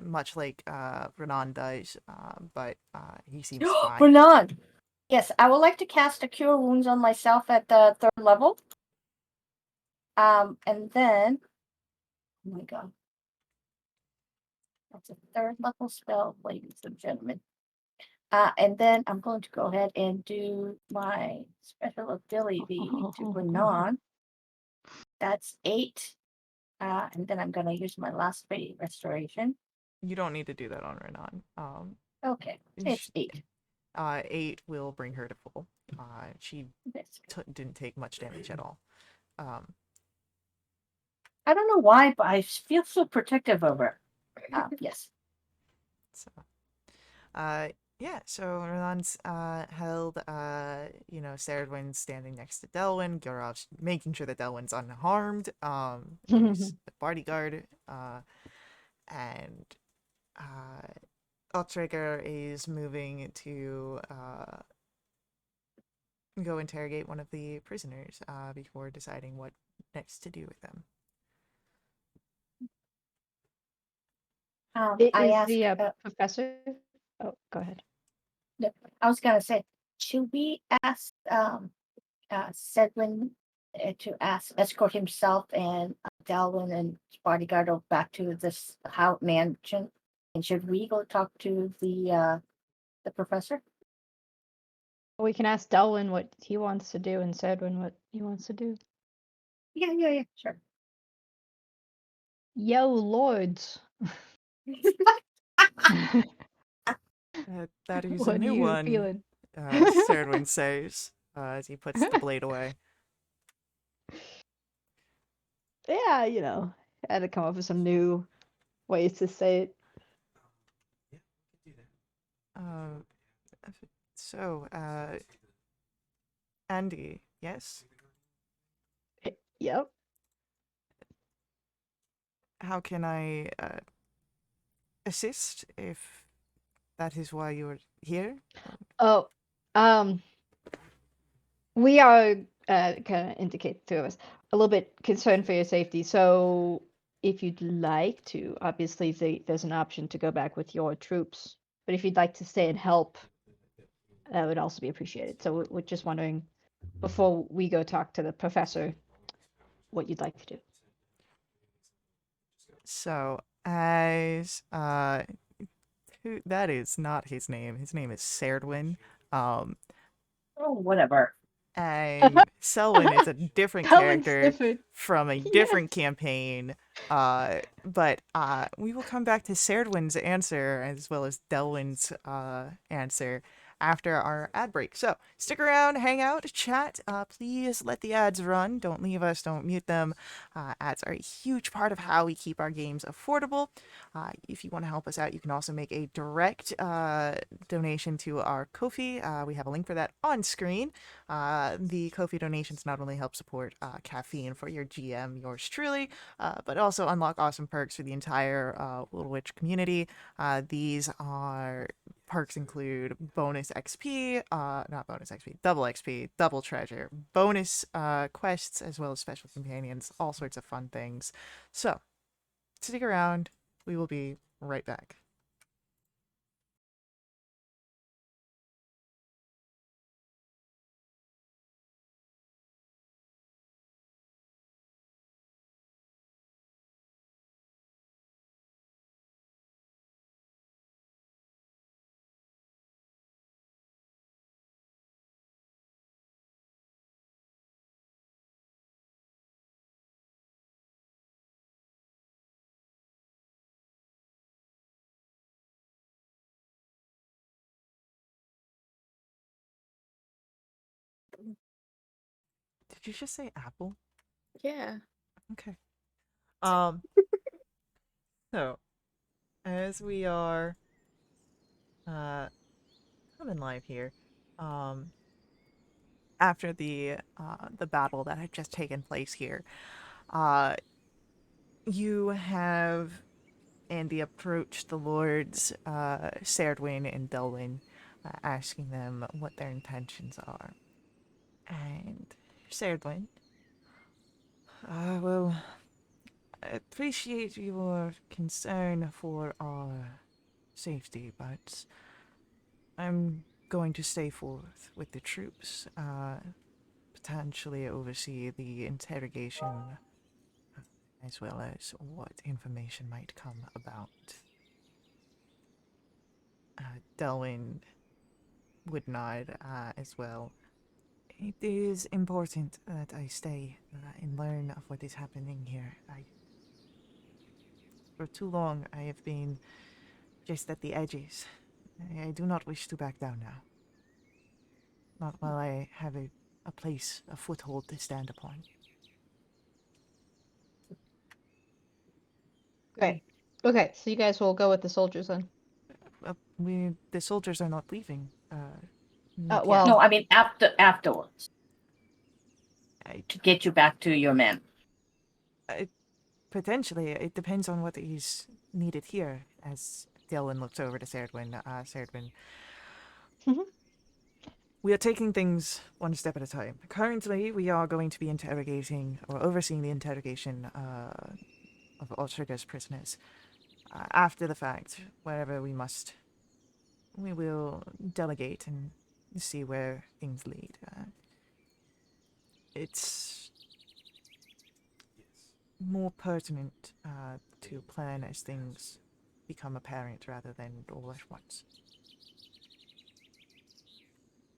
much like Renan does, but he seems fine. Renan! Yes, I would like to cast a Cure Wounds on myself at the 3rd level. And then, oh my god. That's a 3rd level spell, ladies and gentlemen. And then I'm going to go ahead and do my special ability to Renan. That's 8. And then I'm going to use my last fate restoration. You don't need to do that on Renan. Okay, it's 8. 8 will bring her to full. She didn't take much damage at all. I don't know why, but I feel so protective of her. Yes. So, so Renan's held, Sardwin's standing next to Delwyn, Gorov's making sure that Delwyn's unharmed, he's the bodyguard, and Outrigger is moving to go interrogate one of the prisoners before deciding what next to do with them. I Is asked, the professor? Oh, go ahead. I was gonna say, should we ask Sedwin to escort himself and Delwyn and his bodyguard back to this house mansion? And should we go talk to the professor? We can ask Delwyn what he wants to do and Sedwin what he wants to do. Yeah, sure. Yo, lords. That is What a new are you one, feeling? Sardwin says, as he puts the blade away. Yeah, had to come up with some new ways to say it. So, Andy, yes? Yep. How can I assist if that is why you're here? Oh, we are kind of indicate the two of us a little bit concerned for your safety. So, if you'd like to, obviously there's an option to go back with your troops. But if you'd like to stay and help, that would also be appreciated. So we're just wondering, before we go talk to the professor, what you'd like to do. So, as Who that is not his name. His name is Serdwin. Um, Oh, whatever. and Selwyn is a different Helen's character different. from a different campaign. But we will come back to Serdwin's answer as well as Delwyn's answer after our ad break. So stick around, hang out, chat. Please let the ads run. Don't leave us. Don't mute them. Ads are a huge part of how we keep our games affordable. If you want to help us out, you can also make a direct donation to our Ko-fi. We have a link for that on screen. The Ko-fi donations not only help support caffeine for your GM, yours truly, but also unlock awesome perks for the entire Wildewitch community. These are perks include bonus XP, not bonus XP, double treasure, bonus quests, as well as special companions, all sorts of fun things. So, stick around. We will be right back. Did you just say apple? Yeah. Okay. So as we are coming live here, after the battle that had just taken place here, uh, you have Andy approach the lords, Serdwin and Delwyn, asking them what their intentions are. And Serdwin, well, I appreciate your concern for our safety, but I'm going to stay forth with the troops, potentially oversee the interrogation, as well as what information might come about. Delwyn would nod as well. It is important that I stay and learn of what is happening here. For too long, I have been just at the edges. I do not wish to back down now. Not while I have a place, a foothold to stand upon. Great. Okay, so you guys will go with the soldiers then. The soldiers are not leaving. Oh, Not well. yet. No, I mean afterwards I, to get you back to your men. Potentially, it depends on what is needed here. As Dylan looks over to Serdwin, Mhm. we are taking things one step at a time. Currently, we are going to be interrogating or overseeing the interrogation of Otriga's prisoners. After the fact, wherever we must, we will delegate and see where things lead. It's more pertinent to plan as things become apparent rather than all at once.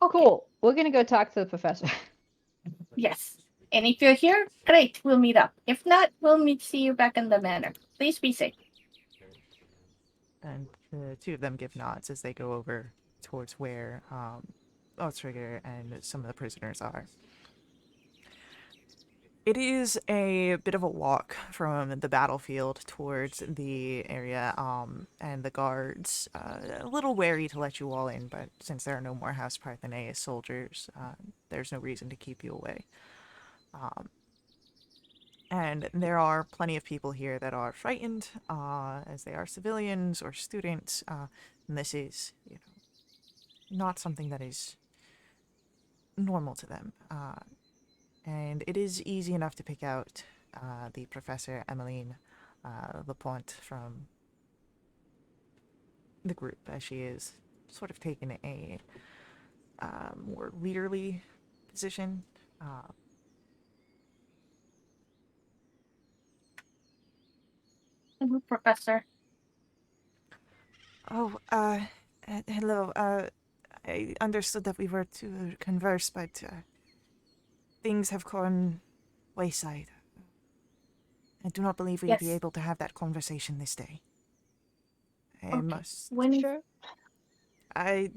Okay. Cool. We're gonna go talk to the professor. Yes. And if you're here, great, we'll meet up. If not, see you back in the manor. Please be safe. And the two of them give nods as they go over towards where Ostriger and some of the prisoners are. It is a bit of a walk from the battlefield towards the area, and the guards a little wary to let you all in, but since there are no more House Parthenaeus soldiers, there's no reason to keep you away. And there are plenty of people here that are frightened, as they are civilians or students, and this is, not something that is normal to them. And it is easy enough to pick out the Professor Emmeline Lapointe from the group, as she is sort of taken a more leaderly position. Professor. Oh, hello. I understood that we were to converse, but things have gone wayside. I do not believe we will be Yes. able to have that conversation this day. I Okay. must. When Sure.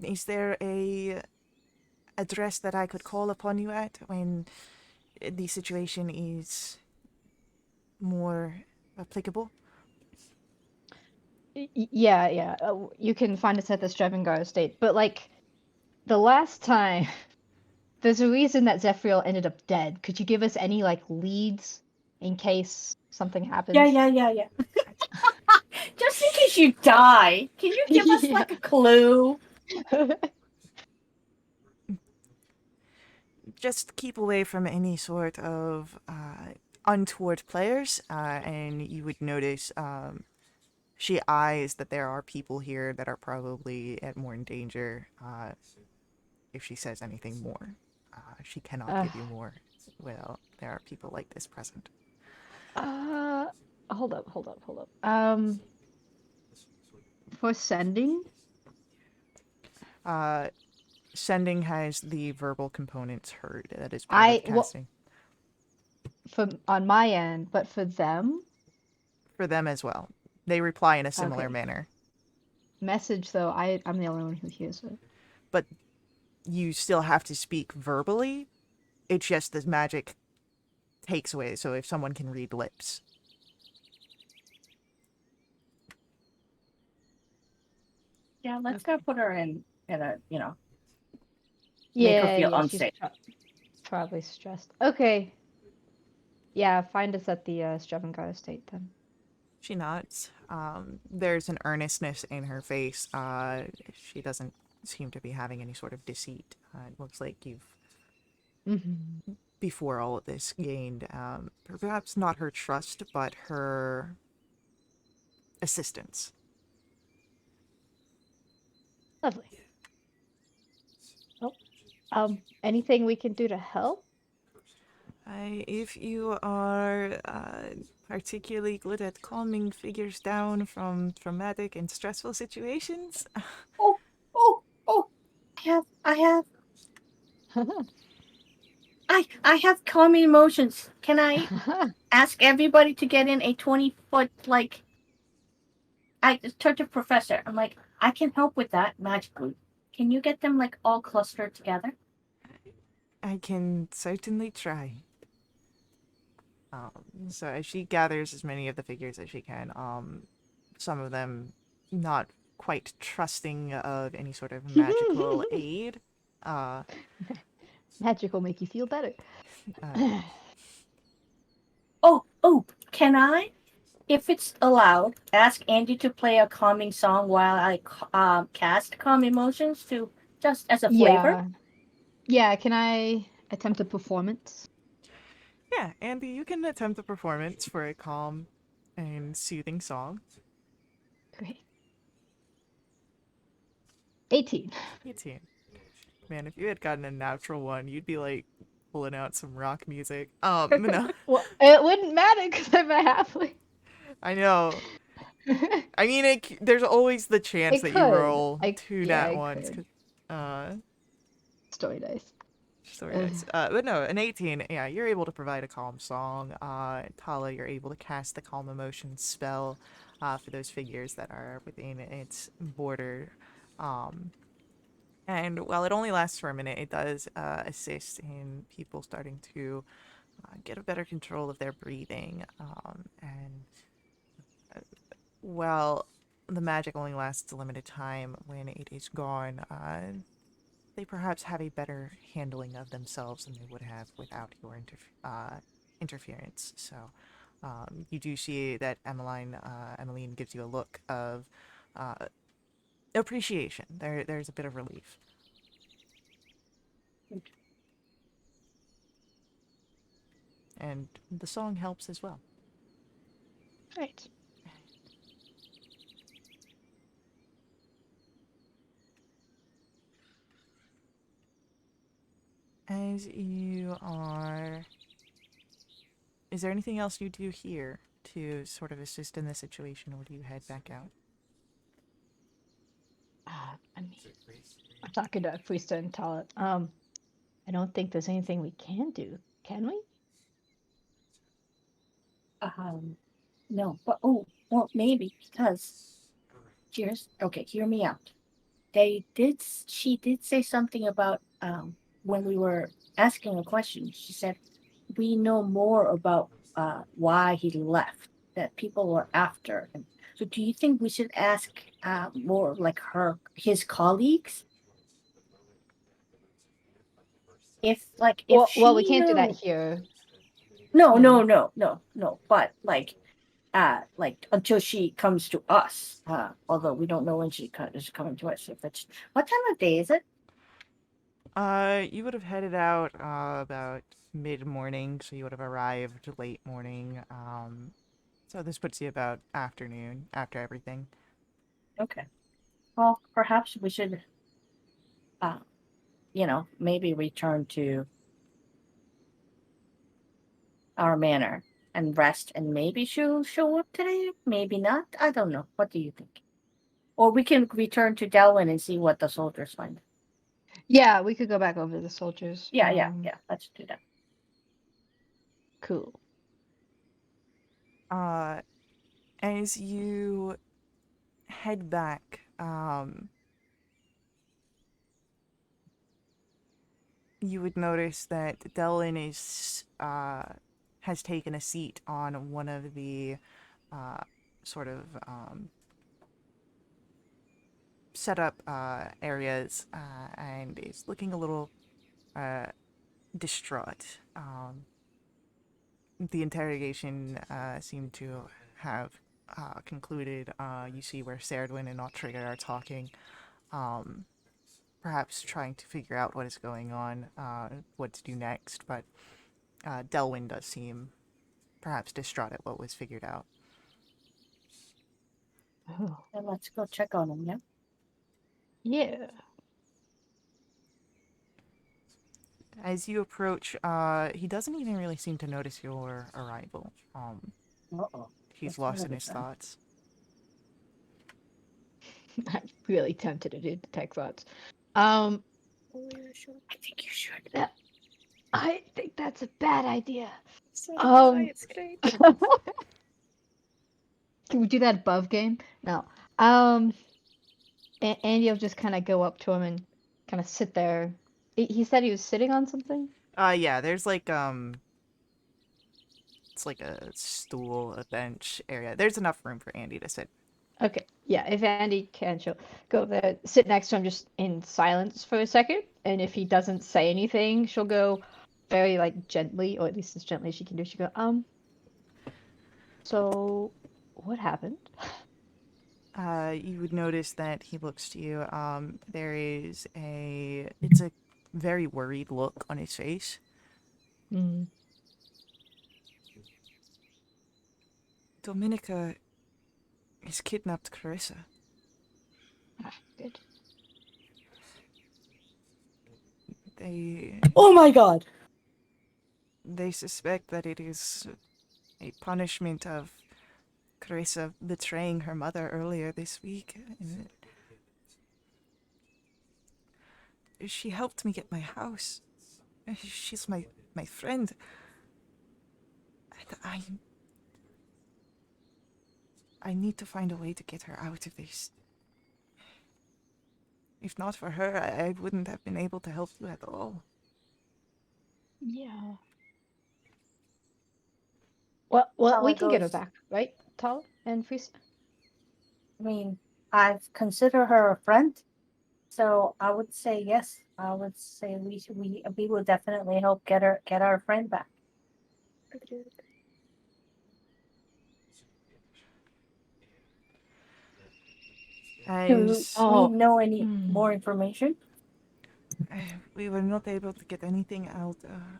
Is there a address that I could call upon you at when the situation is more applicable? Yeah, yeah. You can find us at the Stravengar estate. But like the last time, there's a reason that Zephyriel ended up dead. Could you give us any like leads in case something Yeah, happens? yeah, yeah, yeah. Just in case you die, can you give us Yeah. like a clue? Just keep away from any sort of untoward players, and you would notice she eyes that there are people here that are probably at more in danger. If she says anything more, she cannot Uh, give you more. Well, there are people like this present. uh, hold up. For sending, Uh, Sending has the verbal components heard. That is part of well, casting. for on my end, but for them, For them as well. They reply in a similar okay. manner. Message though, I'm the only one who hears it. But you still have to speak verbally. It's just the magic takes away. So if someone can read lips. Yeah, let's go Okay. put her in a, make her Yeah, feel yeah, she's unsafe. probably stressed. Okay. Yeah, find us at the Stravengar estate then. She nods. There's an earnestness in her face. She doesn't seem to be having any sort of deceit. It looks like you've, Hmm. before all of this, gained perhaps not her trust, but her assistance. Lovely. Well, anything we can do to help? If you are particularly good at calming figures down from traumatic and stressful situations, Oh, oh, oh! I have calming emotions. Can I ask everybody to get in a 20-foot like? I turned to Professor. I'm like, I can help with that magically. Can you get them like all clustered together? I can certainly try. So as she gathers as many of the figures as she can, some of them not quite trusting of any sort of magical aid. Uh, Magic will make you feel better. uh, Oh, can I, if it's allowed, ask Andy to play a calming song while I cast calm emotions to just as a flavor? Yeah. Yeah, can I attempt a performance? yeah, Andy, you can attempt a performance for a calm and soothing song. Great. 18. 18. Man, if you had gotten a natural one, you'd be like pulling out some rock music. No, Well, it wouldn't matter because I'm a halfling. I know. I mean, there's always the chance It that you could. roll two Yeah, nat it ones. could. Uh, Story dice. Story Ugh. dice. But no, an 18, yeah, you're able to provide a calm song. Tala, you're able to cast the calm emotion spell for those figures that are within its border. Um, and while it only lasts for a minute, it does assist in people starting to get a better control of their breathing. And while the magic only lasts a limited time, when it is gone, they perhaps have a better handling of themselves than they would have without your interference. So you do see that Emmeline gives you a look of uh, appreciation. There's a bit of relief. And the song helps as well. Right. As you are... Is there anything else you do here to sort of assist in the situation, or do you head back out? I'm talking to Frista and Tala. I don't think there's anything we can do, can we? No, but well, maybe because hear me out. She did say something about when we were asking a question. She said we know more about why he left. That people were after him. So, do you think we should ask more like his colleagues? If Well, we she can't do that knew, here. no, You know. no, no, no, no. But like until she comes to us. Although we don't know when is coming to us. If it's what time of day is it? You would have headed out about mid-morning, so you would have arrived late morning. So this puts you about afternoon after everything. Okay. Well, perhaps we should, uh, maybe return to our manor and rest, and maybe she'll show up today. Maybe not. I don't know. What do you think? Or we can return to Delwyn and see what the soldiers find. Yeah, we could go back over the soldiers. Yeah. Let's do that. Cool. As you head back, you would notice that Delwyn has taken a seat on one of the sort of set up areas and is looking a little distraught. The interrogation seemed to have concluded. You see where Serdwin and Otrigger are talking, perhaps trying to figure out what is going on, what to do next, but Delwyn does seem perhaps distraught at what was figured out. Oh. And let's go check on him. Yeah. Yeah. As you approach, he doesn't even really seem to notice your arrival. Uh-oh. He's That's lost not in a his good sign. thoughts. I'm really tempted to do detect thoughts. Um, Oh, yeah, sure. I think you should. I think that's a bad idea. So do I. It's great. Can we do that above game? No. Andy will just kind of go up to him and kind of sit there. He said he was sitting on something. Yeah, there's like it's like a stool, a bench area. There's enough room for Andy to sit. Okay, yeah. If Andy can, she'll go over there, sit next to him, just in silence for a second. And if he doesn't say anything, she'll go very like gently, or at least as gently as she can do. She go, So what happened? You would notice that he looks to you. It's a very worried look on his face. Mm. Dominica has kidnapped Carissa. Good. Oh my God! They suspect that it is a punishment of Carissa betraying her mother earlier this week. She helped me get my house. She's my friend. And I need to find a way to get her out of this. If not for her, I wouldn't have been able to help you at all. Yeah. Well, Tala we can get her goes, back, right, Tal and Fris? I mean, I've considered her a friend, so I would say yes. I would say we will definitely help get our friend back. Agreed. Do As we Oh. know any more information? we were not able to get anything out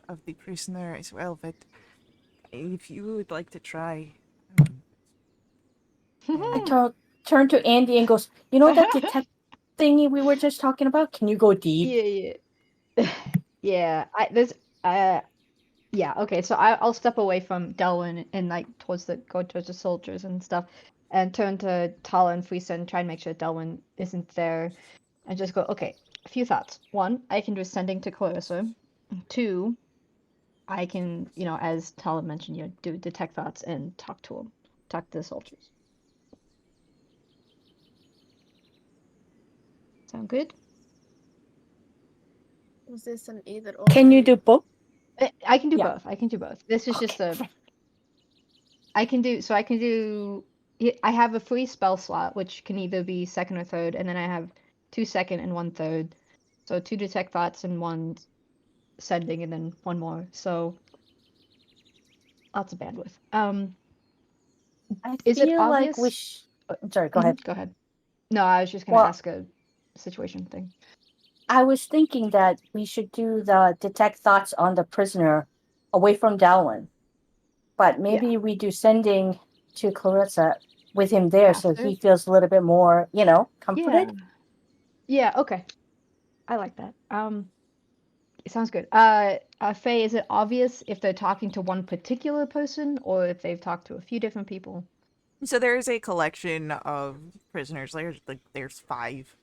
of the prisoner as well, but if you would like to try. I And turn to Andy and goes, you know that detect thingy we were just talking about? Can you go deep? Yeah. Yeah. Yeah. Okay. So I'll step away from Delwyn and like go towards the soldiers and stuff, and turn to Tala and Frisa and try and make sure Delwyn isn't there. and just go, okay, a few thoughts. One, I can do sending to Clarissa. Two, I can, as Tala mentioned, do detect thoughts and talk to them, talk to the soldiers. Sound good? Was this an either or? Can you do both? I can do Yeah. both. I can do both. This is just Okay. I can do. I have a free spell slot, which can either be second or third, and then I have 2 second and 1 third. So 2 detect thoughts and 1 sending, and then 1 more. So lots of bandwidth. I Is it feel like we obvious? I'm sorry, go ahead. Go ahead. No, I was just gonna Well, ask a situation thing. I was thinking that we should do the detect thoughts on the prisoner away from Dalwin. But maybe Yeah. we do sending to Clarissa with him there so After? he feels a little bit more, Yeah. comforted. Yeah. Okay. I like that. It sounds good. Faye, is it obvious if they're talking to one particular person or if they've talked to a few different people? So there is a collection of prisoners. There's 5.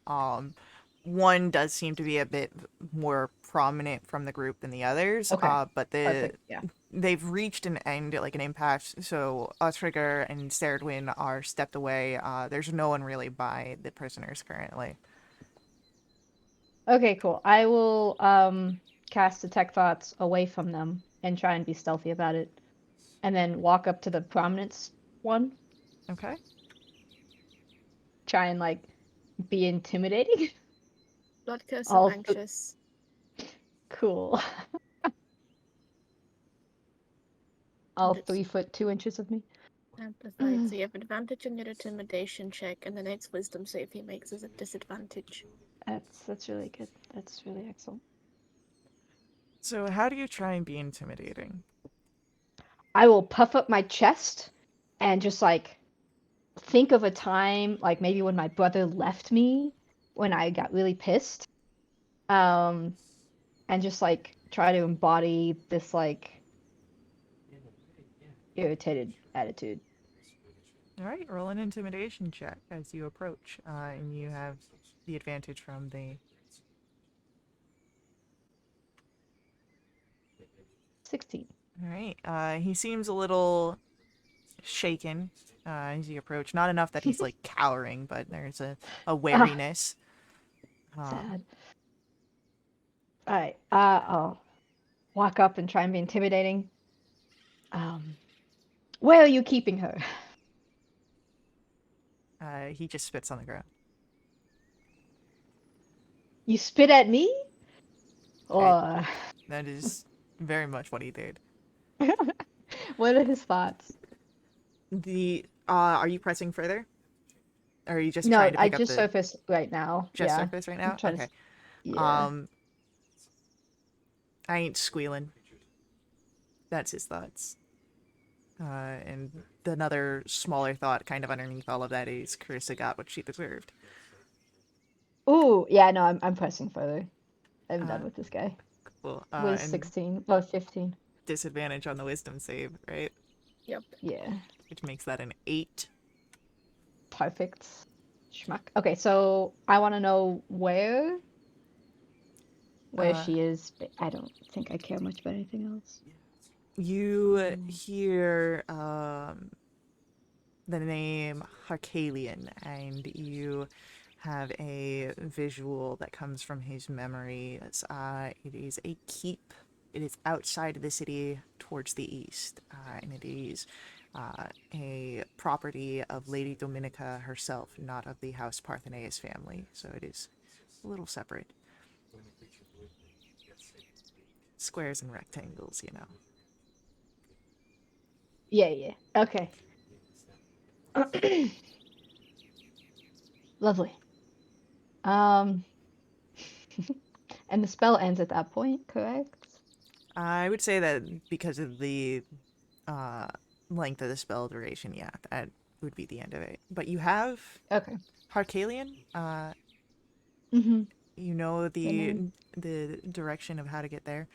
One does seem to be a bit more prominent from the group than the others. Okay. But Perfect. Yeah. they've reached an end, like an impasse. So Ostrigger and Serdwin are stepped away. There's no one really by the prisoners currently. Okay, cool. I will cast detect thoughts away from them and try and be stealthy about it. And then walk up to the prominence one. Okay. Try and be intimidating. Blood curse and All anxious. cool. All That's 3 foot 2 inches of me. amplified. So you have advantage on your intimidation check, and the next wisdom save he makes is a disadvantage. That's really good. That's really excellent. So how do you try and be intimidating? I will puff up my chest and just think of a time, maybe when my brother left me when I got really pissed. Um, and just try to embody this irritated attitude. All right, roll an intimidation check as you approach, and you have the advantage from the 16. All right. He seems a little shaken as you approach. Not enough that he's like cowering, but there's a Ah, wariness. sad. All right. I'll walk up and try and be intimidating. Um, where are you keeping her? He just spits on the ground. You spit at me? Right? Or That is very much what he did. what are his thoughts? Are you pressing further? Or are you just No, trying to I pick up just the surfaced right now. just Yeah. surface right I'm now? trying to. Okay. Yeah. Um, I ain't squealing. That's his thoughts. And another smaller thought, kind of underneath all of that, is Carissa got what she deserved. Ooh, yeah, no, I'm pressing further. I'm Uh, done with this guy. cool. Was And 16. Oh, 15. disadvantage on the wisdom save, right? Yep. Yeah. Which makes that an 8. Perfect. Schmuck. Okay, so I want to know where Uh, she is. But I don't think I care much about anything else. you hear the name Harkalian, and you have a visual that comes from his memory. It is a keep. It is outside of the city towards the east, and it is a property of Lady Dominica herself, not of the House Parthenaeus family. So it is a little separate. Squares and rectangles, you know. Yeah, yeah. Okay. Lovely. Um, and the spell ends at that point, correct? I would say that because of the uh, length of the spell duration, yeah, that would be the end of it. But you have Okay. Harkalian. Mm-hmm. You know The name. the direction of how to get there,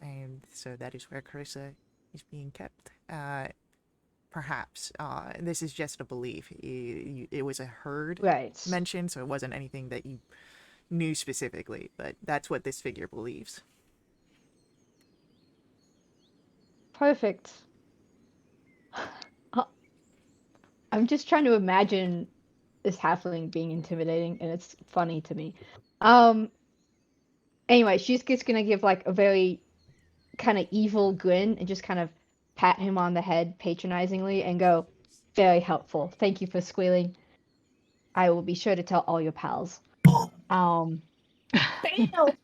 and so that is where Carissa is being kept. perhaps. This is just a belief. It was a herd Right. mention, so it wasn't anything that you knew specifically, but that's what this figure believes. Perfect. Uh, I'm just trying to imagine this halfling being intimidating, and it's funny to me. Um. Anyway, she's just gonna give like a very kind of evil grin and just kind of pat him on the head patronizingly and go, "Very helpful. Thank you for squealing. I will be sure to tell all your pals." Um. Fail.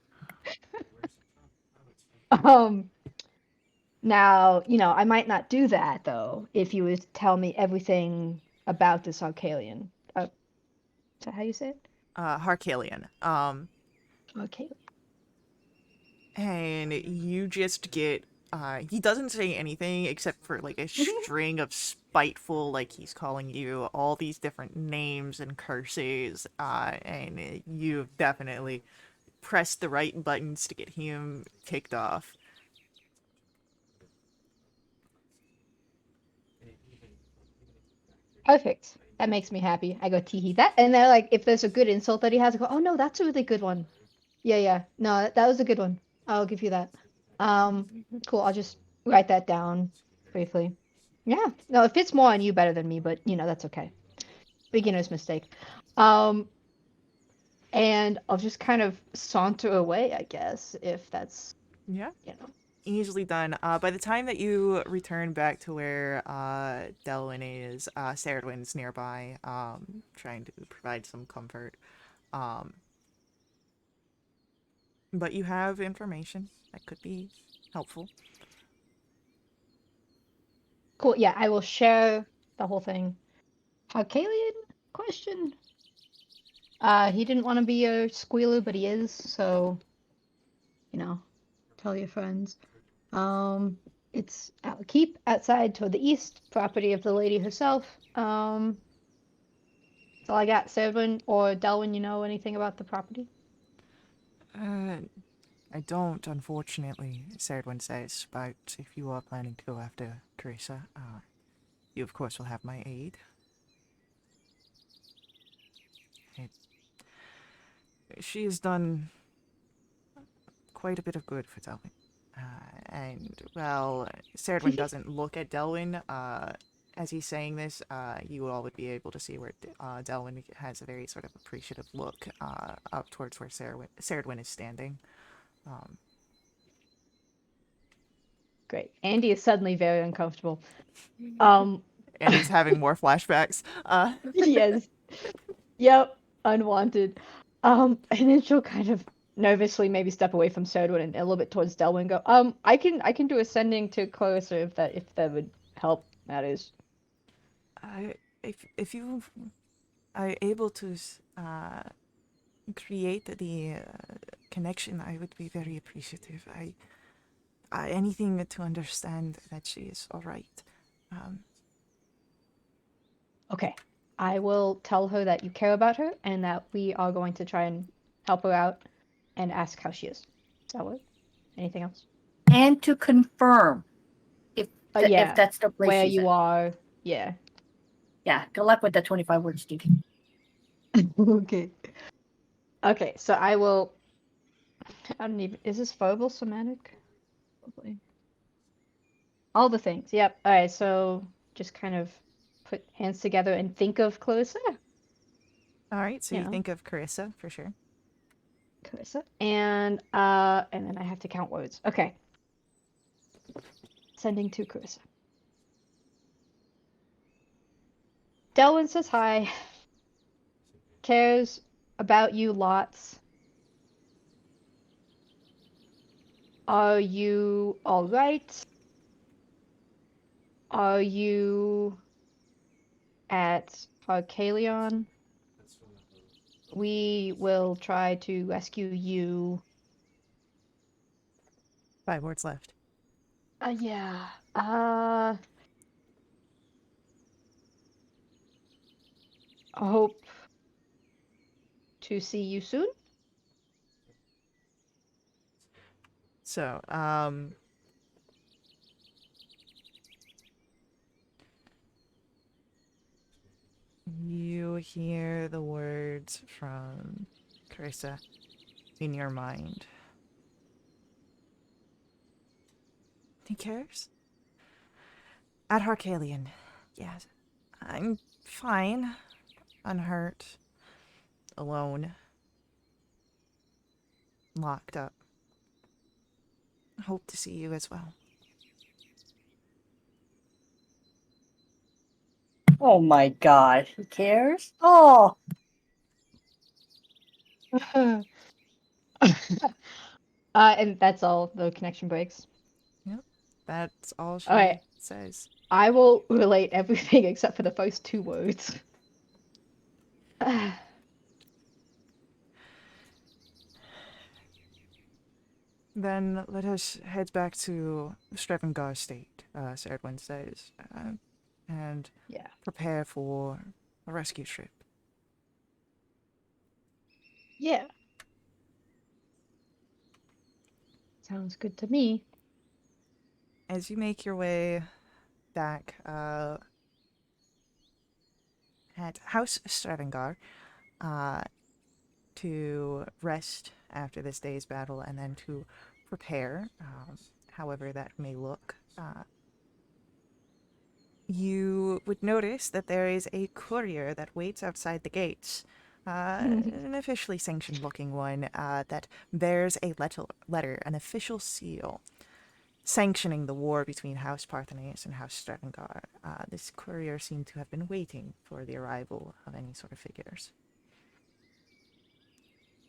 um. Now, I might not do that though if you would tell me everything about this Arcalian. Is that how you say it? Harkalian. Okay. And you just get he doesn't say anything except for like a string of spiteful, like he's calling you all these different names and curses, and you've definitely pressed the right buttons to get him kicked off. Perfect. That makes me happy. I go tee hee that, and then like if there's a good insult that he has, I go, oh no, that's a really good one. Yeah, yeah. No, that was a good one. I'll give you that. Cool. I'll just write that down briefly. Yeah. No, it fits more on you better than me, but that's okay. Beginner's mistake. Um, and I'll just kind of saunter away, I guess, if that's, Yeah, you know. easily done. By the time that you return back to where Delwyn is, Ceridwen's nearby, trying to provide some comfort. Um, but you have information that could be helpful. Cool. Yeah, I will share the whole thing. Harkalian question? He didn't want to be a squealer, but he is, so, tell your friends. It's keep outside toward the east, property of the lady herself. That's all I got. Serwin or Delwyn, you know anything about the property? Uh, I don't, unfortunately, Ceridwen says, but if you are planning to go after Carissa, you of course will have my aid. It, she has done quite a bit of good for Delwyn. And, well, Ceridwen doesn't look at Delwyn, as he's saying this, you all would be able to see where Delwyn has a very sort of appreciative look up towards where Ceridwen is standing. Great. Andy is suddenly very uncomfortable. Um, And he's having more flashbacks. yes. Yep. Unwanted. And then she'll kind of nervously maybe step away from Serwin and a little bit towards Delwyn and go, I can do ascending to closer if that would help, that is. If you are able to create the connection, I would be very appreciative. Anything to understand that she is all right. Okay. I will tell her that you care about her and that we are going to try and help her out and ask how she is. Does that work? Anything else? And to confirm if if Yeah. that's the place Where she's you in. are. Yeah. Yeah, good luck with the 25 words, dude. Okay. Okay, so I will. I don't even. Is this verbal somatic? Probably. All the things. Yep. All right. So just kind of put hands together and think of Clarissa. All right, so You you know, think of Carissa for sure. Clarissa, and then I have to count words. Okay. Sending to Clarissa. Delwyn says hi. Cares about you lots. Are you all right? Are you at Harkalion? We will try to rescue you. 5 words left. Yeah. I hope to see you soon. So, You hear the words from Carissa in your mind. He cares? At Harkalion. Yes. I'm fine. Unhurt. Alone. Locked up. Hope to see you as well. Oh my god, he cares? Oh, And that's all. The connection breaks. Yep. That's all she All right. says. I will relate everything except for the first two words. Then let us head back to Strevengar State, Serdwin says, and Yeah. prepare for a rescue trip. Yeah. Sounds good to me. As you make your way back at House Strevengar to rest after this day's battle and then to prepare, however that may look, you would notice that there is a courier that waits outside the gates. An officially sanctioned looking one that bears a letter, an official seal, sanctioning the war between House Parthenes and House Strevengar. This courier seemed to have been waiting for the arrival of any sort of figures.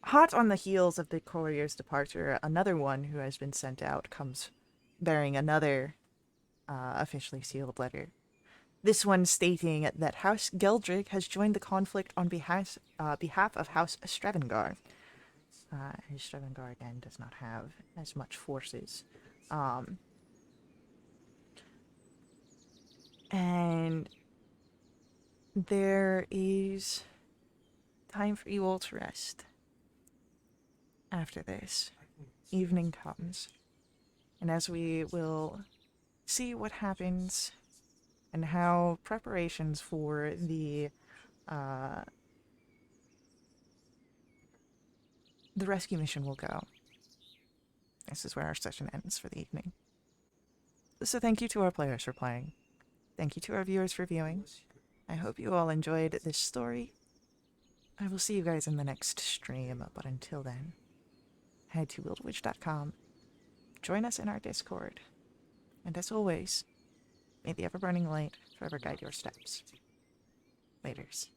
Hot on the heels of the courier's departure, another one who has been sent out comes bearing another officially sealed letter. This one stating that House Geldrick has joined the conflict on behalf of House Strevengar. Strevengar, again, does not have as much forces. And there is time for you all to rest. After this, evening comes. And as we will see what happens and how preparations for the rescue mission will go. This is where our session ends for the evening. So thank you to our players for playing. Thank you to our viewers for viewing. I hope you all enjoyed this story. I will see you guys in the next stream, but until then, head to wildewitch.com, join us in our Discord, and as always, may the ever-burning light forever guide your steps. Laters.